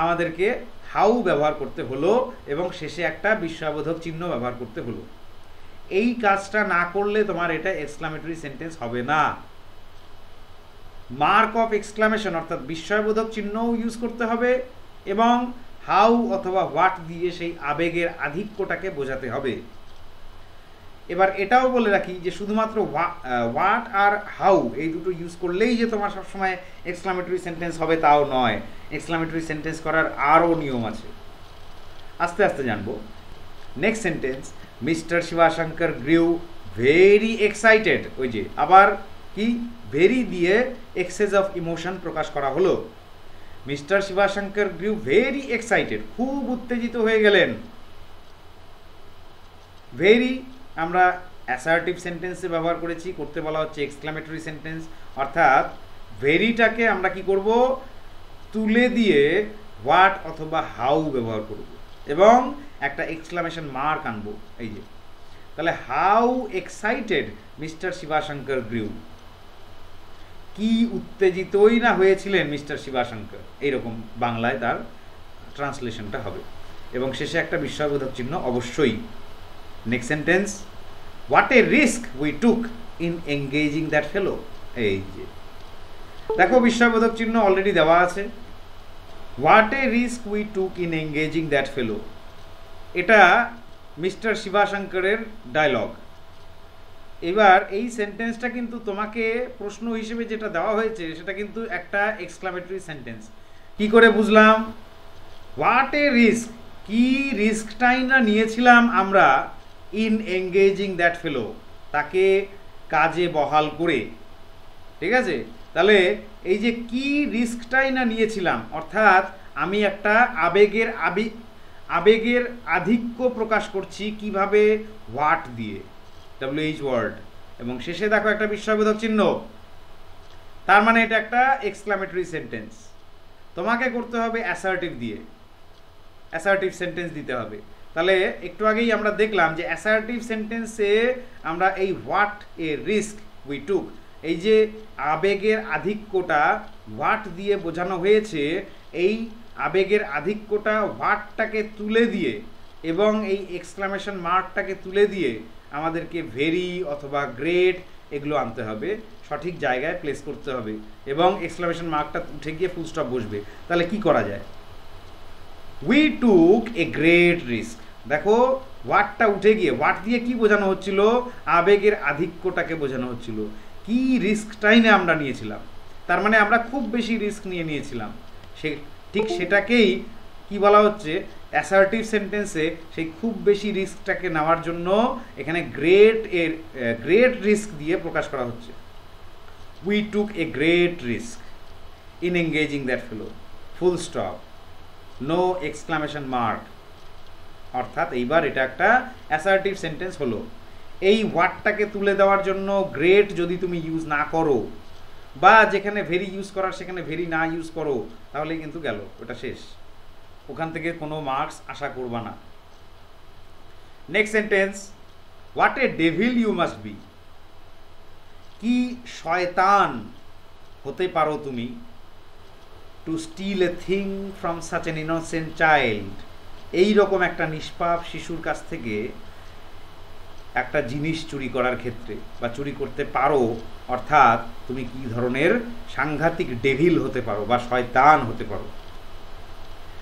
Speaker 1: আমাদেরকে হাউ ব্যবহার করতে হলো এবং শেষে একটা বিস্ময়বোধক চিহ্ন ব্যবহার করতে হলো। এই কাজটা না করলে তোমার এটা এক্সক্লামেটরি সেন্টেন্স হবে না। মার্ক অফ এক্সক্লামেশন অর্থাৎ বিস্ময়বোধক চিহ্নও ইউজ করতে হবে এবং হাউ অথবা হোয়াট দিয়ে সেই আবেগের আধিক্যটাকে বোঝাতে হবে। এবার এটাও বলে রাখি যে শুধুমাত্র হোয়াট আর হাউ এই দুটো ইউজ করলেই যে তোমার সবসময় এক্সক্লামেটরি সেন্টেন্স হবে তাও নয়। এক্সক্লামেটরি সেন্টেন্স করার আরও নিয়ম আছে, আস্তে আস্তে জানবো। Next sentence, mister Shivashankar grew very excited. ওই যে আবার কি ভেরি দিয়ে এক্সেস অফ ইমোশন প্রকাশ করা হলো। Mister Shivashankar grew very excited, খুব উত্তেজিত হয়ে গেলেন। ভেরি আমরা অ্যাসার্টিভ সেন্টেন্সে ব্যবহার করেছি, করতে বলা হচ্ছে এক্সক্লামেটরি সেন্টেন্স, অর্থাৎ ভেরিটাকে আমরা কি করব, তুলে দিয়ে হোয়াট অথবা হাউ ব্যবহার করব এবং একটা এক্সক্লামেশন মার্ক আনবো। এই যে তাহলে হাউ এক্সাইটেড মিস্টার শিবাশঙ্কর গ্রিউ, কি উত্তেজিতই না হয়েছিলেন মিস্টার শিবাশঙ্কর, এইরকম বাংলায় তার ট্রান্সলেশনটা হবে এবং শেষে একটা বিস্ময়বোধক চিহ্ন অবশ্যই। Next sentence, what A risk we took in engaging that ফেলো। এই যে দেখো বিস্ময়বোধক চিহ্ন অলরেডি দেওয়া আছে। What a risk we took in engaging that ফেলো, এটা মিস্টার শিবাশঙ্করের ডায়লগ। এবার এই সেন্টেন্সটা কিন্তু তোমাকে প্রশ্ন হিসেবে যেটা দেওয়া হয়েছে সেটা কিন্তু একটা এক্সক্লামেটরি সেন্টেন্স। কি করে বুঝলাম? হোয়াট এ রিস্ক, কি রিস্কটাই না নিয়েছিলাম আমরা ইন এঙ্গেজিং দ্যাট ফেলো, তাকে কাজে বহাল করে। ঠিক আছে, তাহলে এই যে কি রিস্কটাই না নিয়েছিলাম, অর্থাৎ আমি একটা আবেগের আধিক্য প্রকাশ করছি কিভাবে, হোয়াট দিয়ে, WH ওয়ার্ড, এবং শেষে দেখো একটা বিস্ময়বোধক চিহ্ন, তার মানে এটা একটা এক্সক্লামেটরি সেন্টেন্স। তোমাকে করতে হবে অ্যাসার্টিভ দিয়ে, অ্যাসার্টিভ সেন্টেন্স দিতে হবে। তাহলে একটু আগেই আমরা দেখলাম যে অ্যাসার্টিভ সেন্টেন্সে আমরা এই হোয়াট এ রিস্ক উই টুক, এই যে আবেগের আধিক্যটা হোয়াট দিয়ে বোঝানো হয়েছে, এই আবেগের আধিক্যটা হোয়াটটাকে তুলে দিয়ে এবং এই এক্সক্লামেশন মার্কটাকে তুলে দিয়ে আমাদেরকে ভেরি অথবা গ্রেট এগুলো আনতে হবে, সঠিক জায়গায় প্লেস করতে হবে, এবং এক্সক্লামেশন মার্কটা উঠে গিয়ে ফুল স্টপ বসবে। তাহলে কি করা যায়? We took a great risk. দেখো হোয়াটটা উঠে গিয়ে হোয়াট দিয়ে কি বোঝানো হচ্ছিল? আবেগের আধিক্যটাকে বোঝানো হচ্ছিল। কি রিস্কটাই না আমরা নিয়েছিলাম, তার মানে আমরা খুব বেশি রিস্ক নিয়েছিলাম। ঠিক সেটাকেই কি বলা হচ্ছে অ্যাসার্টিভ সেন্টেন্সে, সেই খুব বেশি রিস্কটাকে নেওয়ার জন্য এখানে গ্রেট রিস্ক দিয়ে প্রকাশ করা হচ্ছে। We took a great risk in engaging that fellow, full stop, no exclamation mark. অর্থাৎ এইবার এটা একটা অ্যাসার্টিভ সেন্টেন্স হলো। এই হোয়াটটাকে তুলে দেওয়ার জন্য গ্রেট যদি তুমি ইউজ না করো, বা যেখানে ভেরি ইউজ করার সেখানে ভেরি না ইউজ করো, তাহলে কিন্তু গেল, ওটা শেষ, ওখান থেকে কোনো মার্কস আশা করবা না। Next sentence, what a devil you must be. কি শয়তান হতে পারো তুমি, to steal a thing from such an innocent child. এইরকম একটা নিষ্পাপ শিশুর কাছ থেকে একটা জিনিস চুরি করার ক্ষেত্রে, বা চুরি করতে পারো, অর্থাৎ তুমি কি ধরনের সাংঘাতিক ডেভিল হতে পারো বা শয়তান হতে পারো।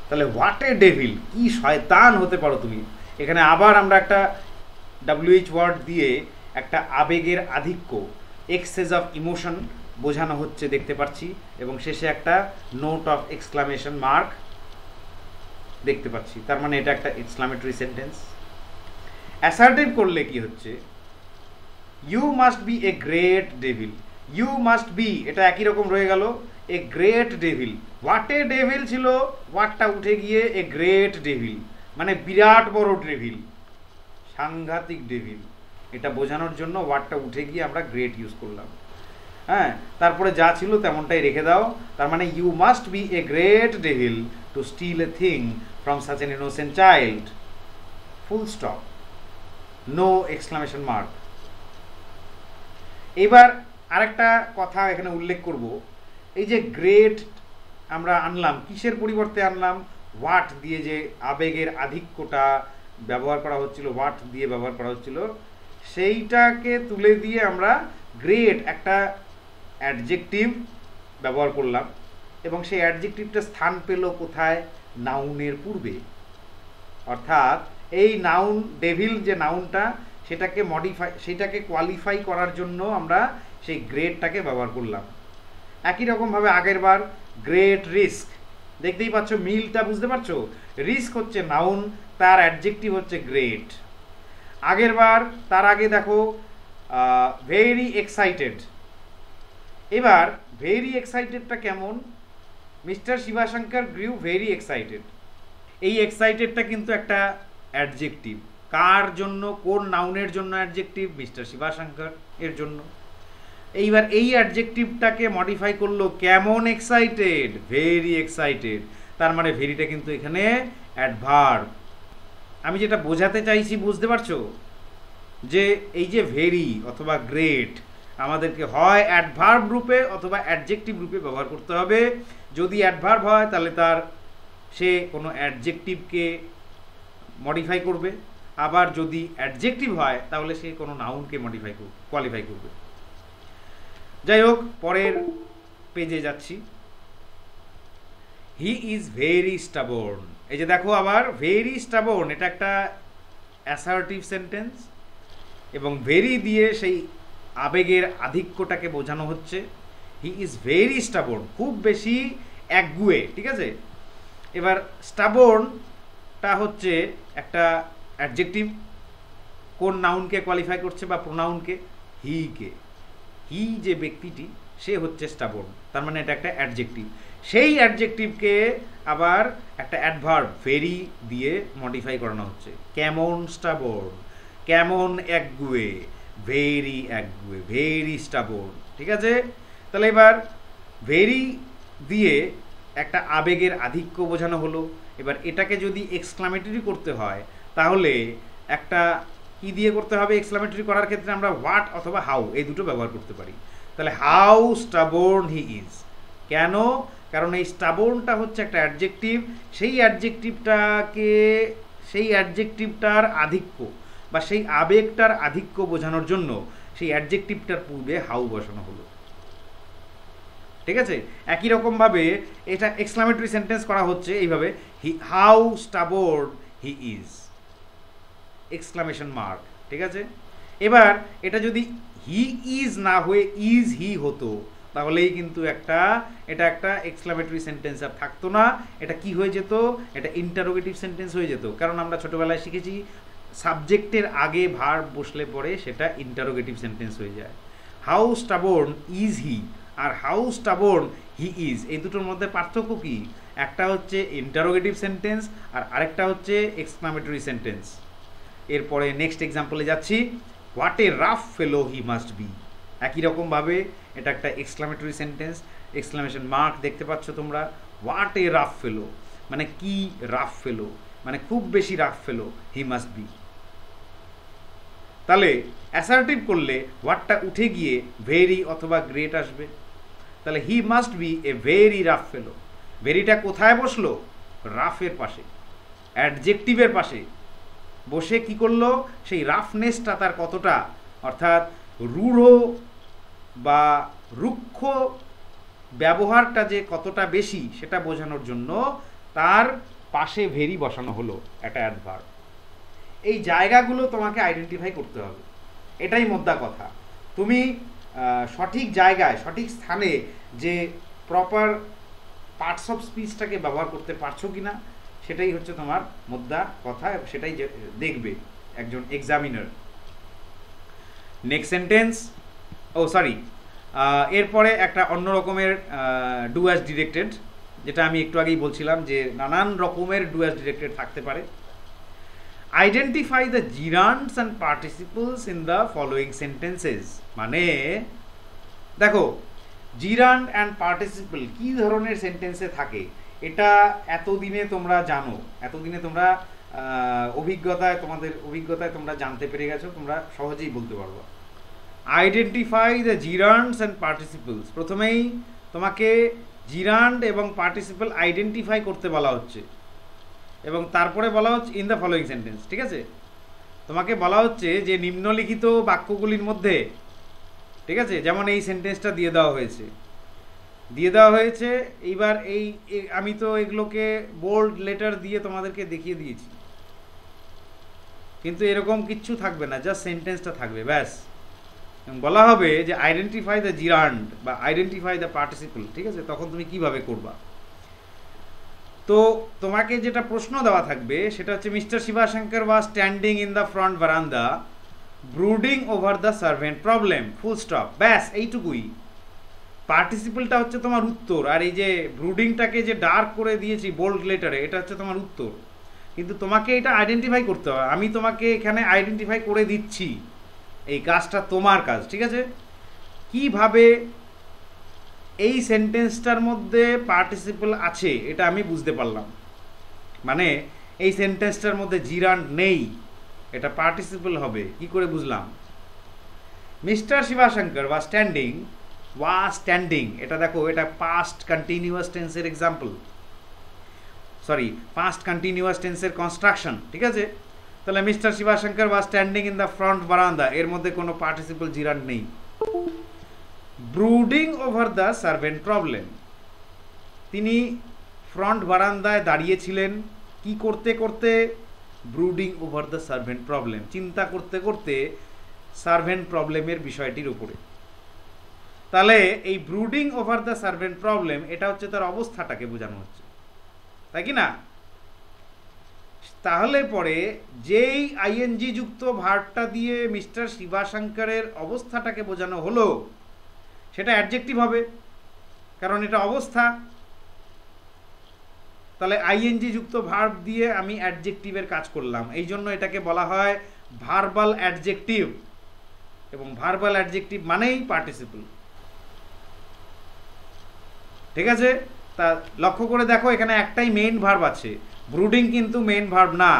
Speaker 1: তাহলে হোয়াট এ ডেভিল, কি শয়তান হতে পারো তুমি। এখানে আবার আমরা একটা WH ওয়ার্ড দিয়ে একটা আবেগের আধিক্য, এক্সেস অফ ইমোশন বোঝানো হচ্ছে দেখতে পাচ্ছি, এবং শেষে একটা নোট অফ এক্সক্লামেশন মার্ক দেখতে পাচ্ছি। তার মানে এটা একটা এক্সক্লামেটরি সেন্টেন্স। অ্যাসার্টিভ করলে কি হচ্ছে, you must be a great devil. You must be, এটা একই রকম রয়ে গেল, a great devil. What a devil ছিল, হোয়াটটা উঠে গিয়ে এ গ্রেট ডেভিল, মানে বিরাট বড় ডেভিল, সাংঘাতিক ডেভিল, এটা বোঝানোর জন্য হোয়াটটা উঠে গিয়ে আমরা গ্রেট ইউজ করলাম। হ্যাঁ, তারপরে যা ছিল তেমনটাই রেখে দাও। তার মানে you must be a great devil to steal a thing from such an innocent child, full stop, no exclamation mark. এবার আরেকটা কথা এখানে উল্লেখ করব, এই যে গ্রেট আমরা আনলাম, কিসের পরিবর্তে আনলাম? হোয়াট দিয়ে যে আবেগের আধিক্যটা ব্যবহার করা হচ্ছিল, হোয়াট দিয়ে ব্যবহার করা হচ্ছিল, সেইটাকে তুলে দিয়ে আমরা গ্রেট একটা অ্যাডজেক্টিভ ব্যবহার করলাম, এবং সেই অ্যাডজেক্টিভটা স্থান পেল কোথায়? নাউনের পূর্বে। অর্থাৎ এই নাউন ডেভিল যে নাউনটা, সেটাকে কোয়ালিফাই করার জন্য আমরা সেই গ্রেটটাকে ব্যবহার করলাম। একই রকমভাবে আগের বার গ্রেট রিস্ক, দেখতেই পাচ্ছ মিলটা, বুঝতে পারছো? রিস্ক হচ্ছে নাউন, তার অ্যাডজেক্টিভ হচ্ছে গ্রেট। আগের বার তার আগে দেখো ভেরি এক্সাইটেড। এবার ভেরি এক্সাইটেডটা কেমন? Mister Shivashankar grew very excited. এই এক্সাইটেডটা কিন্তু একটা অ্যাডজেক্টিভ। কার জন্য? কোন নাউনের জন্য অ্যাডজেক্টিভ? মিস্টার শিবাশঙ্কর এর জন্য। এইবার এই অ্যাডজেক্টিভটাকে মডিফাই করলো, কেমন এক্সাইটেড? Very excited. তার মানে ভেরিটা কিন্তু এখানে অ্যাডভার্ব। আমি যেটা বোঝাতে চাইছি বুঝতে পারছো, যে এই যে ভেরি অথবা গ্রেট আমাদেরকে হয় অ্যাডভার্ব রূপে অথবা অ্যাডজেক্টিভ রূপে ব্যবহার করতে হবে। যদি অ্যাডভার্ব হয় তাহলে সে কোনো অ্যাডজেক্টিভকে মডিফাই করবে, আবার যদি অ্যাডজেক্টিভ হয় তাহলে সে কোনো নাউনকে কোয়ালিফাই করবে। যাই হোক, পরের পেজে যাচ্ছি। He is very stubborn. এই যে দেখো আবার ভেরি স্টাবর্ন, এটা একটা অ্যাসার্টিভ সেন্টেন্স, এবং ভেরি দিয়ে সেই আবেগের আধিক্যটাকে বোঝানো হচ্ছে। হি ইজ ভেরি স্টাবর্ন, খুব বেশি একগুয়ে। ঠিক আছে, এবার স্টাবর্নটা হচ্ছে একটা অ্যাডজেক্টিভ, কোন নাউনকে কোয়ালিফাই করছে বা প্রোনাউনকে? কে। হি যে ব্যক্তিটি সে হচ্ছে স্টাবর্ন, তার মানে এটা একটা অ্যাডজেক্টিভ। সেই অ্যাডজেক্টিভকে আবার একটা অ্যাডভার্ব ভেরি দিয়ে মডিফাই করানো হচ্ছে। কেমন স্টাবর্ন, কেমন একগুয়ে, ভেরি একগুয়ে, ভেরি স্টাবর্ন। ঠিক আছে, তাহলে এবার ভেরি দিয়ে একটা আবেগের আধিক্য বোঝানো হলো। এবার এটাকে যদি এক্সক্লামেটরি করতে হয় তাহলে একটা কি দিয়ে করতে হবে? এক্সক্লামেটরি করার ক্ষেত্রে আমরা হোয়াট অথবা হাউ এই দুটো ব্যবহার করতে পারি। তাহলে হাউ স্টাবর্ন হি ইজ। কেন? কারণ এই স্টাবর্নটা হচ্ছে একটা অ্যাডজেক্টিভ, সেই অ্যাডজেক্টিভটার আধিক্য বা সেই আবেগটার আধিক্য বোঝানোর জন্য সেই অ্যাডজেক্টিভটার পূর্বে হাউ বসানো হলো। ঠিক আছে, একই রকমভাবে এটা এক্সক্লামেটরি সেন্টেন্স করা হচ্ছে এইভাবে, how stubborn he is, exclamation mark. ঠিক আছে, এবার এটা যদি হি ইজ না হয়ে ইজ হি হতো তাহলেই কিন্তু এটা একটা এক্সক্লামেটরি সেন্টেন্স আর থাকতো না। এটা কি হয়ে যেত? এটা ইন্টারোগেটিভ সেন্টেন্স হয়ে যেত। কারণ আমরা ছোটবেলায় শিখেছি সাবজেক্টের আগে ভার্ব বসলে পরে সেটা ইন্টারোগেটিভ সেন্টেন্স হয়ে যায়। হাউ স্টাবর্ন ইজ হি আর হাউ স্টাবর্ন হি ইজ, এই দুটোর মধ্যে পার্থক্য কি? একটা হচ্ছে ইন্টারোগেটিভ সেন্টেন্স আর আরেকটা হচ্ছে এক্সক্লামেটরি সেন্টেন্স। এরপরে নেক্সট এক্সাম্পলে যাচ্ছি, what a rough fellow he must B. একই রকমভাবে এটা একটা এক্সক্লামেটরি সেন্টেন্স, এক্সক্লামেশন মার্ক দেখতে পাচ্ছ তোমরা। হোয়াট এ রাফ ফেলো মানে কি? রাফ ফেলো মানে খুব বেশি rough fellow, he must be. তাহলে অ্যাসার্টিভ করলে হোয়াটটা উঠে গিয়ে ভেরি অথবা গ্রেট আসবে। তাহলে he must be a very rough fellow. ভেরিটা কোথায় বসলো? রাফের পাশে, অ্যাডজেক্টিভের পাশে বসে কি করলো? সেই রাফনেসটা তার কতটা, অর্থাৎ রূঢ় বা রুক্ষ ব্যবহারটা যে কতটা বেশি সেটা বোঝানোর জন্য তার পাশে ভেরি বসানো হলো একটা অ্যাডভার্ব। এই জায়গাগুলো তোমাকে আইডেন্টিফাই করতে হবে, এটাই মোদ্দা কথা। তুমি সঠিক জায়গায় সঠিক স্থানে যে প্রপার পার্টস অফ স্পিচটাকে ব্যবহার করতে পারছো কিনা সেটাই হচ্ছে তোমার মোদ্দা কথা, সেটাই দেখবে একজন এক্সামিনার। নেক্সট সেন্টেন্স, এরপরে একটা অন্য রকমের ডু অ্যাজ ডিরেক্টেড, যেটা আমি একটু আগেই বলছিলাম যে নানান রকমের ডু অ্যাজ ডিরেক্টেড থাকতে পারে। Identify the gerunds and participles in the following sentences. মানে দেখো, জিরান্ড অ্যান্ড পার্টিসিপল কি ধরনের সেন্টেন্সে থাকে এটা এতদিনে তোমরা জানো, এতদিনে তোমরা তোমাদের অভিজ্ঞতায় তোমরা জানতে পেরে গেছো, তোমরা সহজেই বলতে পারবো। Identify the gerunds and participles, প্রথমেই তোমাকে জিরান্ড এবং পার্টিসিপল আইডেন্টিফাই করতে বলা হচ্ছে এবং তারপরে বলা হচ্ছে ইন দ্য ফলোয়িং সেন্টেন্স। ঠিক আছে, তোমাকে বলা হচ্ছে যে নিম্নলিখিত বাক্যগুলির মধ্যে, ঠিক আছে, যেমন এই সেন্টেন্সটা দিয়ে দেওয়া হয়েছে। এইবার আমি তো এগুলোকে বোল্ড লেটার দিয়ে তোমাদেরকে দেখিয়ে দিয়েছি, কিন্তু এরকম কিচ্ছু থাকবে না, জাস্ট সেন্টেন্সটা থাকবে ব্যাস। বলা হবে যে আইডেন্টিফাই দ্য জিরান্ড বা আইডেন্টিফাই দ্য পার্টিসিপল। ঠিক আছে, তখন তুমি কিভাবে করবা? তো তোমাকে যেটা প্রশ্ন দেওয়া থাকবে সেটা হচ্ছে, mister Shivashankar was standing in the front verandah brooding over the servant problem, full stop, ব্যাস এইটুকুই। পার্টিসিপলটা হচ্ছে তোমার উত্তর, আর এই যে ব্রুডিংটাকে যে ডার্ক করে দিয়েছি বোল্ড লেটারে, এটা হচ্ছে তোমার উত্তর। কিন্তু তোমাকে এটা আইডেন্টিফাই করতে হবে, আমি তোমাকে এখানে আইডেন্টিফাই করে দিচ্ছি, এই কাজটা তোমার কাজ। ঠিক আছে, কিভাবে এই সেন্টেন্সটার মধ্যে পার্টিসিপল আছে এটা আমি বুঝতে পারলাম। মানে এই সেন্টেন্সটার মধ্যে জিরান্ড নেই, এটা পার্টিসিপল হবে, কি করে বুঝলাম? মিস্টার শিবাশঙ্কর ওয়াজ স্ট্যান্ডিং, এটা দেখো, এটা পাস্ট কন্টিনিউয়াস টেন্সের এক্সাম্পল, পাস্ট কন্টিনিউয়াস টেন্সের কনস্ট্রাকশন। ঠিক আছে, তাহলে mister Shivashankar was standing in the front verandah, এর মধ্যে কোনো পার্টিসিপল জিরান্ড নেই। Brooding over the servant problem, তিনি ফ্রন্ট বারান্দায় দাঁড়িয়েছিলেন কি করতে করতে? Brooding over the servant problem, চিন্তা করতে করতে সার্ভেন্ট প্রবলেমের বিষয়টির উপরে। তাহলে এই brooding over the servant problem এটা হচ্ছে তার অবস্থাটাকে বোঝানো হচ্ছে, তাই কি না? তাহলে পরে যেই আইএনজি যুক্ত ভার্বটা দিয়ে মিস্টার শিবাশঙ্করের অবস্থাটাকে বোঝানো হলো সেটা অ্যাডজেক্টিভ হবে, কারণ এটা অবস্থা। তাহলে আইএনজি যুক্ত ভার্ব দিয়ে আমি অ্যাডজেক্টিভের কাজ করলাম, এই জন্য এটাকে বলা হয় ভার্বাল অ্যাডজেক্টিভ, এবং ভার্বাল অ্যাডজেক্টিভ মানেই পার্টিসিপল। ঠিক আছে, তা লক্ষ্য করে দেখো এখানে একটাই মেইন ভার্ব আছে, ব্রুডিং কিন্তু মেইন ভার্ব না,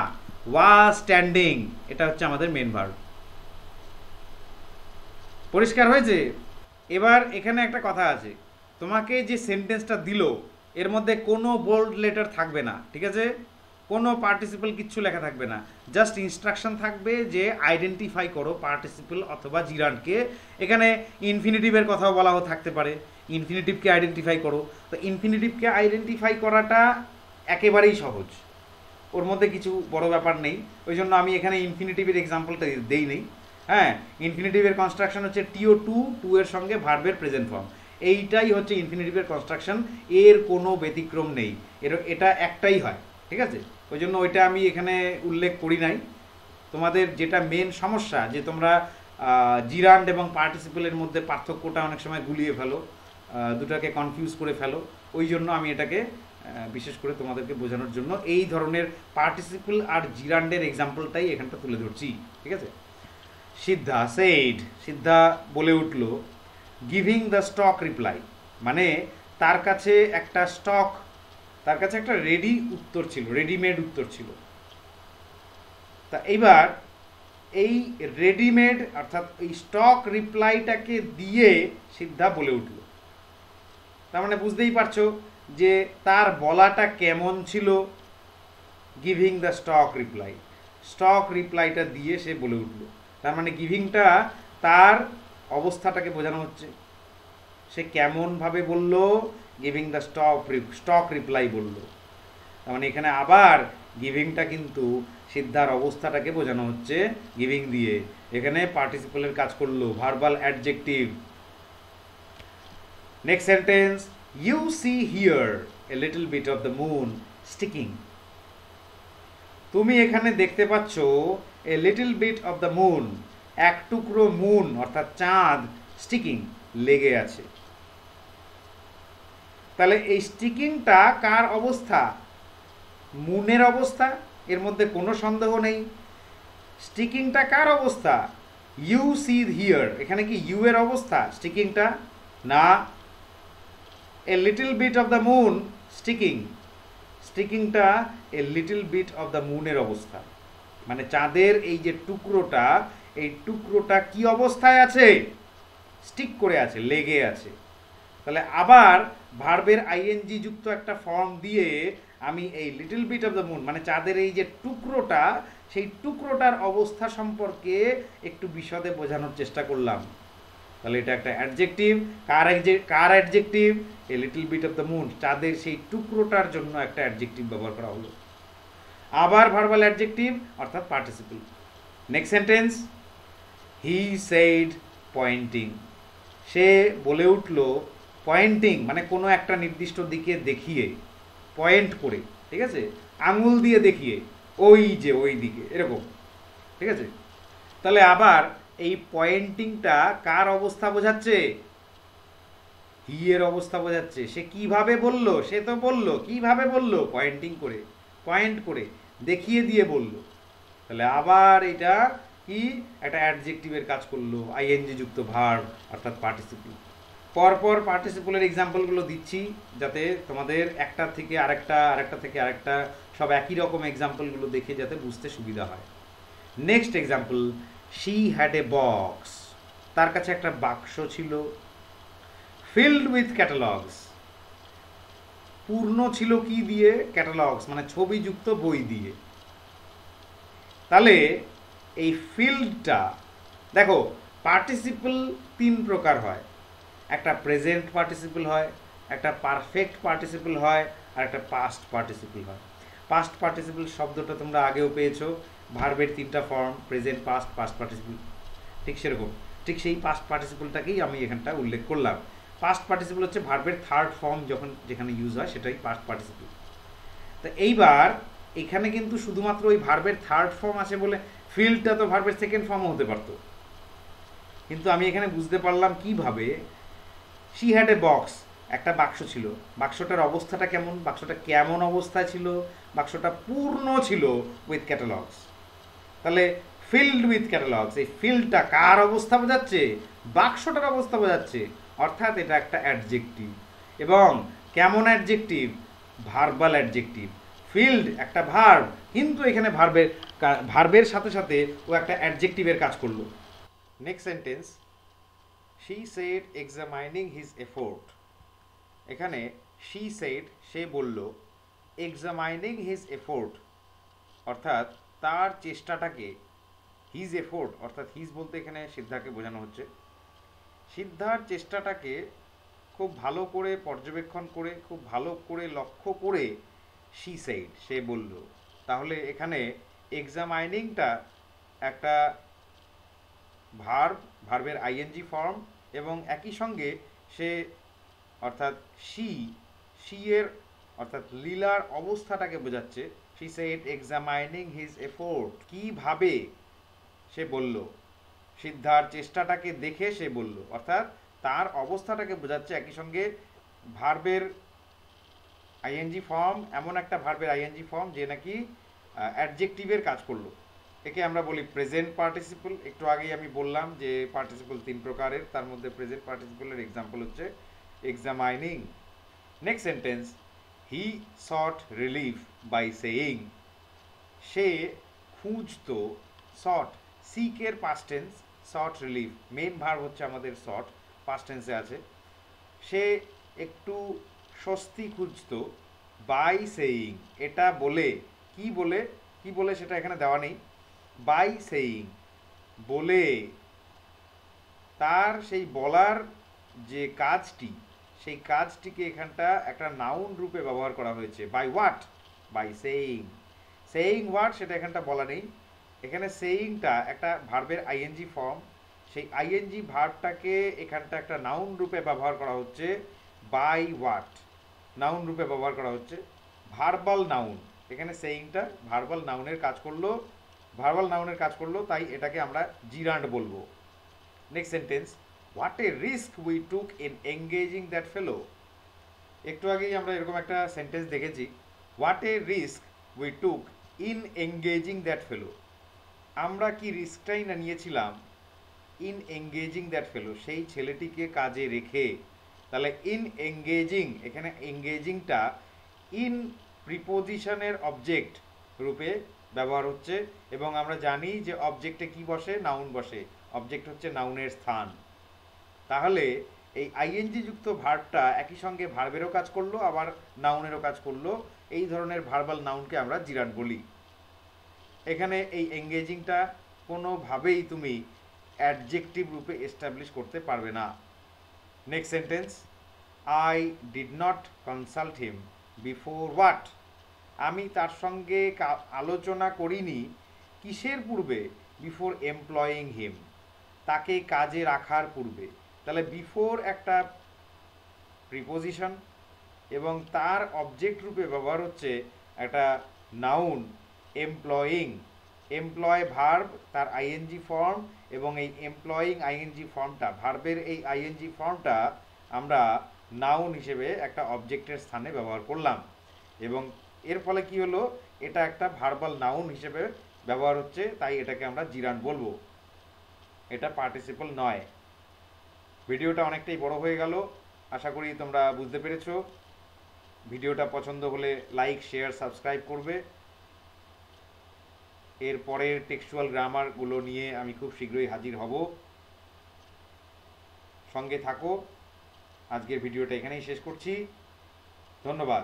Speaker 1: ওয়াজ স্ট্যান্ডিং এটা হচ্ছে আমাদের মেইন ভার্ব। পরিষ্কার হয়েছে? এবার এখানে একটা কথা আছে, তোমাকে যে সেন্টেন্সটা দিল এর মধ্যে কোনো বোল্ড লেটার থাকবে না, ঠিক আছে, কোনো পার্টিসিপল কিচ্ছু লেখা থাকবে না, জাস্ট ইনস্ট্রাকশন থাকবে যে আইডেন্টিফাই করো পার্টিসিপল অথবা জিরান্ডকে। এখানে ইনফিনিটিভের কথাও বলা থাকতে পারে, ইনফিনিটিভকে আইডেন্টিফাই করো। তো ইনফিনিটিভকে আইডেন্টিফাই করাটা একেবারেই সহজ, ওর মধ্যে কিছু বড় ব্যাপার নেই, ওই জন্য আমি এখানে ইনফিনিটিভের এক্সাম্পলটা দেই নেই। হ্যাঁ, ইনফিনিটিভের কনস্ট্রাকশন হচ্ছে টিও টু এর সঙ্গে ভার্বের প্রেজেন্ট ফর্ম, এইটাই হচ্ছে ইনফিনিটিভের কনস্ট্রাকশন, এর কোনো ব্যতিক্রম নেই, এটা একটাই হয়। ঠিক আছে, ওই জন্য ওইটা আমি এখানে উল্লেখ করি নাই। তোমাদের যেটা মেন সমস্যা যে তোমরা জিরান্ড এবং পার্টিসিপলের মধ্যে পার্থক্যটা অনেক সময় গুলিয়ে ফেলো, দুটাকে কনফিউজ করে ফেলো, ওই জন্য আমি এটাকে বিশেষ করে তোমাদেরকে বোঝানোর জন্য এই ধরনের পার্টিসিপল আর জিরান্ডের এক্সাম্পলটাই এখানটা তুলে ধরছি। ঠিক আছে, সিদ্ধা সেইড, সিদ্ধা বলে উঠল, গিভিং দ্য স্টক রিপ্লাই, মানে তার কাছে একটা স্টক, তার কাছে একটা রেডি উত্তর ছিল, রেডিমেড উত্তর ছিল। তা এইবার এই রেডিমেড অর্থাৎ এই স্টক রিপ্লাইটাকে দিয়ে সিদ্ধা বলে উঠল, তার মানে বুঝতেই পারছো যে তার বলাটা কেমন ছিল। Giving the stock reply, stock রিপ্লাইটা দিয়ে সে বলে উঠল, তার মানে গিভিংটা তার অবস্থাটাকে বোঝানো হচ্ছে, সে কেমনভাবে বলল, গিভিং দ্য স্টক রিপ্লাই বলল, তার মানে এখানে আবার গিভিংটা কিন্তু সিদ্ধার অবস্থাটাকে বোঝানো হচ্ছে গিভিং দিয়ে, এখানে পার্টিসিপলের কাজ করলো, verbal adjective. Next sentence, you see here a little bit of the moon sticking, তুমি এখানে দেখতে পাচ্ছ a little bit of the moon, এক টুকরো মুন অর্থাৎ চাঁদ, স্টিকিং লেগে আছে। তাহলে এই স্টিকিংটা কার অবস্থা? মুনের অবস্থা, এর মধ্যে কোনো সন্দেহ নেই। স্টিকিংটা কার অবস্থা? ইউ সি হিয়ার, এখানে কি ইউ এর অবস্থা স্টিকিংটা? না, a little bit of the moon sticking, স্টিকিংটা a little bit of the মুনের অবস্থা, মানে চাঁদের এই যে টুকরোটা, এই টুকরোটা কি অবস্থায় আছে? স্টিক করে আছে, লেগে আছে। তাহলে আবার ভার্বের আইএনজি যুক্ত একটা ফর্ম দিয়ে আমি এই little bit of the moon মানে চাঁদের এই যে টুকরোটা, সেই টুকরোটার অবস্থা সম্পর্কে একটু বিশদে বোঝানোর চেষ্টা করলাম। তাহলে এটা একটা অ্যাডজেক্টিভ, কার adjective? A little bit of the moon, চাঁদের সেই টুকরোটার জন্য একটা অ্যাডজেক্টিভ ব্যবহার করা হলো। আবার ভার্বাল অ্যাডজেক্টিভ অর্থাৎ participle. Next sentence, he said pointing, সে বলে উঠল পয়েন্টিং, মানে কোনো একটা নির্দিষ্ট দিকে দেখিয়ে, পয়েন্ট করে, ঠিক আছে, আঙুল দিয়ে দেখিয়ে, ওই যে ওই দিকে, এরকম। ঠিক আছে, তাহলে আবার এই পয়েন্টিংটা কার অবস্থা বোঝাচ্ছে? হি এর অবস্থা বোঝাচ্ছে। সে কিভাবে বলল? সে তো বলল, কিভাবে বলল? পয়েন্টিং করে, পয়েন্ট করে, দেখিয়ে দিয়ে বলল। তাহলে আবার এটা কি একটা অ্যাডজেক্টিভের কাজ করলো, আইএনজি যুক্ত ভার্ব অর্থাৎ পার্টিসিপল। পরপর পার্টিসিপলের এক্সাম্পলগুলো দিচ্ছি যাতে তোমাদের একটা থেকে আরেকটা থেকে আরেকটা সব একই রকম এক্সাম্পলগুলো দেখে যাতে বুঝতে সুবিধা হয়। Next example, she had a box, তার কাছে একটা বাক্স ছিল, ফিল্ড উইথ ক্যাটালগস, পূর্ণ ছিল কি দিয়ে? ক্যাটালগস মানে ছবিযুক্ত বই দিয়ে। তাহলে এই ফিল্ডটা দেখো, পার্টিসিপল তিন প্রকার হয়, একটা প্রেজেন্ট পার্টিসিপল হয়, একটা পারফেক্ট পার্টিসিপল হয়, আর একটা পাস্ট পার্টিসিপল হয়। পাস্ট পার্টিসিপল শব্দটা তোমরা আগেও পেয়েছো, ভার্বের তিনটা form, present, past, past participle, ঠিক সেরকম, ঠিক সেই পাস্ট পার্টিসিপলটাকেই আমি এখানটা উল্লেখ করলাম। পাস্ট পার্টিসিপল হচ্ছে ভার্বের থার্ড ফর্ম, যেখানে ইউজ হয় সেটাই পাস্ট পার্টিসিপল। তো এইবার এখানে কিন্তু শুধুমাত্র ওই ভার্বের থার্ড ফর্ম আছে বলে ফিল্ডটা তো ভার্বের সেকেন্ড ফর্মও হতে পারতো, কিন্তু আমি এখানে বুঝতে পারলাম কিভাবে। শি হ্যাড এ বক্স, একটা বাক্স ছিল, বাক্সটার অবস্থাটা কেমন, বাক্সটা কেমন অবস্থায় ছিল, বাক্সটা পূর্ণ ছিল উইথ ক্যাটালগস। তাহলে ফিল্ড উইথ ক্যাটালগস, এই ফিল্ডটা কার অবস্থা বোঝাচ্ছে? বাক্সটার অবস্থা বোঝাচ্ছে, অর্থাৎ এটা একটা অ্যাডজেক্টিভ। এবং কেমন অ্যাডজেক্টিভ? Verbal adjective. ফিল্ড একটা ভার্ব, কিন্তু এখানে ভার্বের সাথে সাথে ও একটা অ্যাডজেক্টিভের কাজ করলো। Next sentence, she said examining his effort। এখানে she said, সে বলল, examining his effort অর্থাৎ তার চেষ্টাটাকে, his effort অর্থাৎ his বলতে এখানে সিদ্ধাকে বোঝানো হচ্ছে, সিদ্ধার চেষ্টাটাকে খুব ভালো করে পর্যবেক্ষণ করে, খুব ভালো করে লক্ষ্য করে she said, সে বলল। তাহলে এখানে এক্সামাইনিংটা একটা ভার্বের আইএনজি ফর্ম, এবং একই সঙ্গে সে অর্থাৎ শি এর অর্থাৎ লীলার অবস্থাটাকে বোঝাচ্ছে। She said examining his effort, কিভাবে সে বলল, সিদ্ধার চেষ্টাটাকে দেখে সে বলল, অর্থাৎ তার অবস্থাটাকে বোঝাচ্ছে। একই সঙ্গে ভার্বের আইএনজি ফর্ম, এমন একটা ভার্বের আইএনজি ফর্ম যে নাকি অ্যাডজেক্টিভের কাজ করলো। একে আমরা বলি প্রেজেন্ট পার্টিসিপল। একটু আগেই আমি বললাম যে পার্টিসিপল 3 প্রকারের, তার মধ্যে প্রেজেন্ট পার্টিসিপলের এক্সাম্পল হচ্ছে examining. Next sentence, he sought relief by saying, সে খুঁজতো, সট সিকের past tense, sought relief main verb হচ্ছে আমাদের সট, পাস্ট টেন্সে আছে। সে একটু স্বস্তি খুঁজতো বাই সেইং, এটা বলে, কি বলে, কি বলে সেটা এখানে দেওয়া নেই, বাই সেইং বলে, তার সেই বলার যে কাজটি, সেই কাজটিকে এখানটা একটা নাউন রূপে ব্যবহার করা হয়েছে। By what? By saying. Saying what সেটা এখানটা বলা নেই, এখানে সেইংটা একটা ভার্বের আইএনজি ফর্ম, সেই আইএনজি ভার্বটাকে এখানটা একটা নাউন রূপে ব্যবহার করা হচ্ছে। বাই হোয়াট নাউন রূপে ব্যবহার করা হচ্ছে, ভার্বাল নাউন। এখানে সেইংটা ভার্বাল নাউনের কাজ করলো, ভার্বাল নাউনের কাজ করলো, তাই এটাকে আমরা জিরান্ড বলবো। Next sentence, what A risk we took in engaging that ফেলো। একটু আগেই আমরা এরকম একটা সেন্টেন্স দেখেছি, what a risk we took in engaging that ফেলো। আমরা কি রিস্কটাই না নিয়েছিলাম ইন এঙ্গেজিং দ্যাট ফেলো, সেই ছেলেটিকে কাজে রেখে। তাহলে ইন এঙ্গেজিং, এখানে এঙ্গেজিংটা ইন প্রিপোজিশনের অবজেক্ট রূপে ব্যবহার হচ্ছে, এবং আমরা জানি যে অবজেক্টে কি বসে, নাউন বসে, অবজেক্ট হচ্ছে নাউনের স্থান। তাহলে এই আইএনজি যুক্ত ভার্বটা একই সঙ্গে ভার্বেরও কাজ করলো, আবার নাউনেরও কাজ করলো। এই ধরনের ভার্বাল নাউনকে আমরা জিরান্ড বলি। এখানে এই এঙ্গেজিংটা কোনোভাবেই তুমি অ্যাডজেক্টিভ রূপে এস্টাবলিশ করতে পারবে না। Next sentence, I did not consult him before what. আমি তার সঙ্গে আলোচনা করিনি কিসের পূর্বে? বিফোর এমপ্লয়িং হিম, তাকে কাজে রাখার পূর্বে। তাহলে বিফোর একটা প্রিপোজিশন, এবং তার অবজেক্ট রূপে ব্যবহার হচ্ছে একটা নাউন এমপ্লয়িং। এমপ্লয় ভার্ব, তার আইএনজি ফর্ম, এবং এই এমপ্লয়িং আইএনজি ফর্মটা, ভার্বের এই আইএনজি ফর্মটা আমরা নাউন হিসেবে একটা অবজেক্টের স্থানে ব্যবহার করলাম, এবং এর ফলে কি হলো, এটা একটা ভার্বাল নাউন হিসেবে ব্যবহার হচ্ছে, তাই এটাকে আমরা জিরান্ড বলবো, এটা পার্টিসিপল নয়। ভিডিওটা অনেকটাই বড় হয়ে গেল, আশা করি তোমরা বুঝতে পেরেছো। ভিডিওটা পছন্দ হলে লাইক, শেয়ার, সাবস্ক্রাইব করবে। এর পরের টেক্সচুয়াল গ্রামারগুলো নিয়ে আমি খুব শীঘ্রই হাজির হব, সঙ্গে থাকো। আজকের ভিডিওটা এখানেই শেষ করছি, ধন্যবাদ।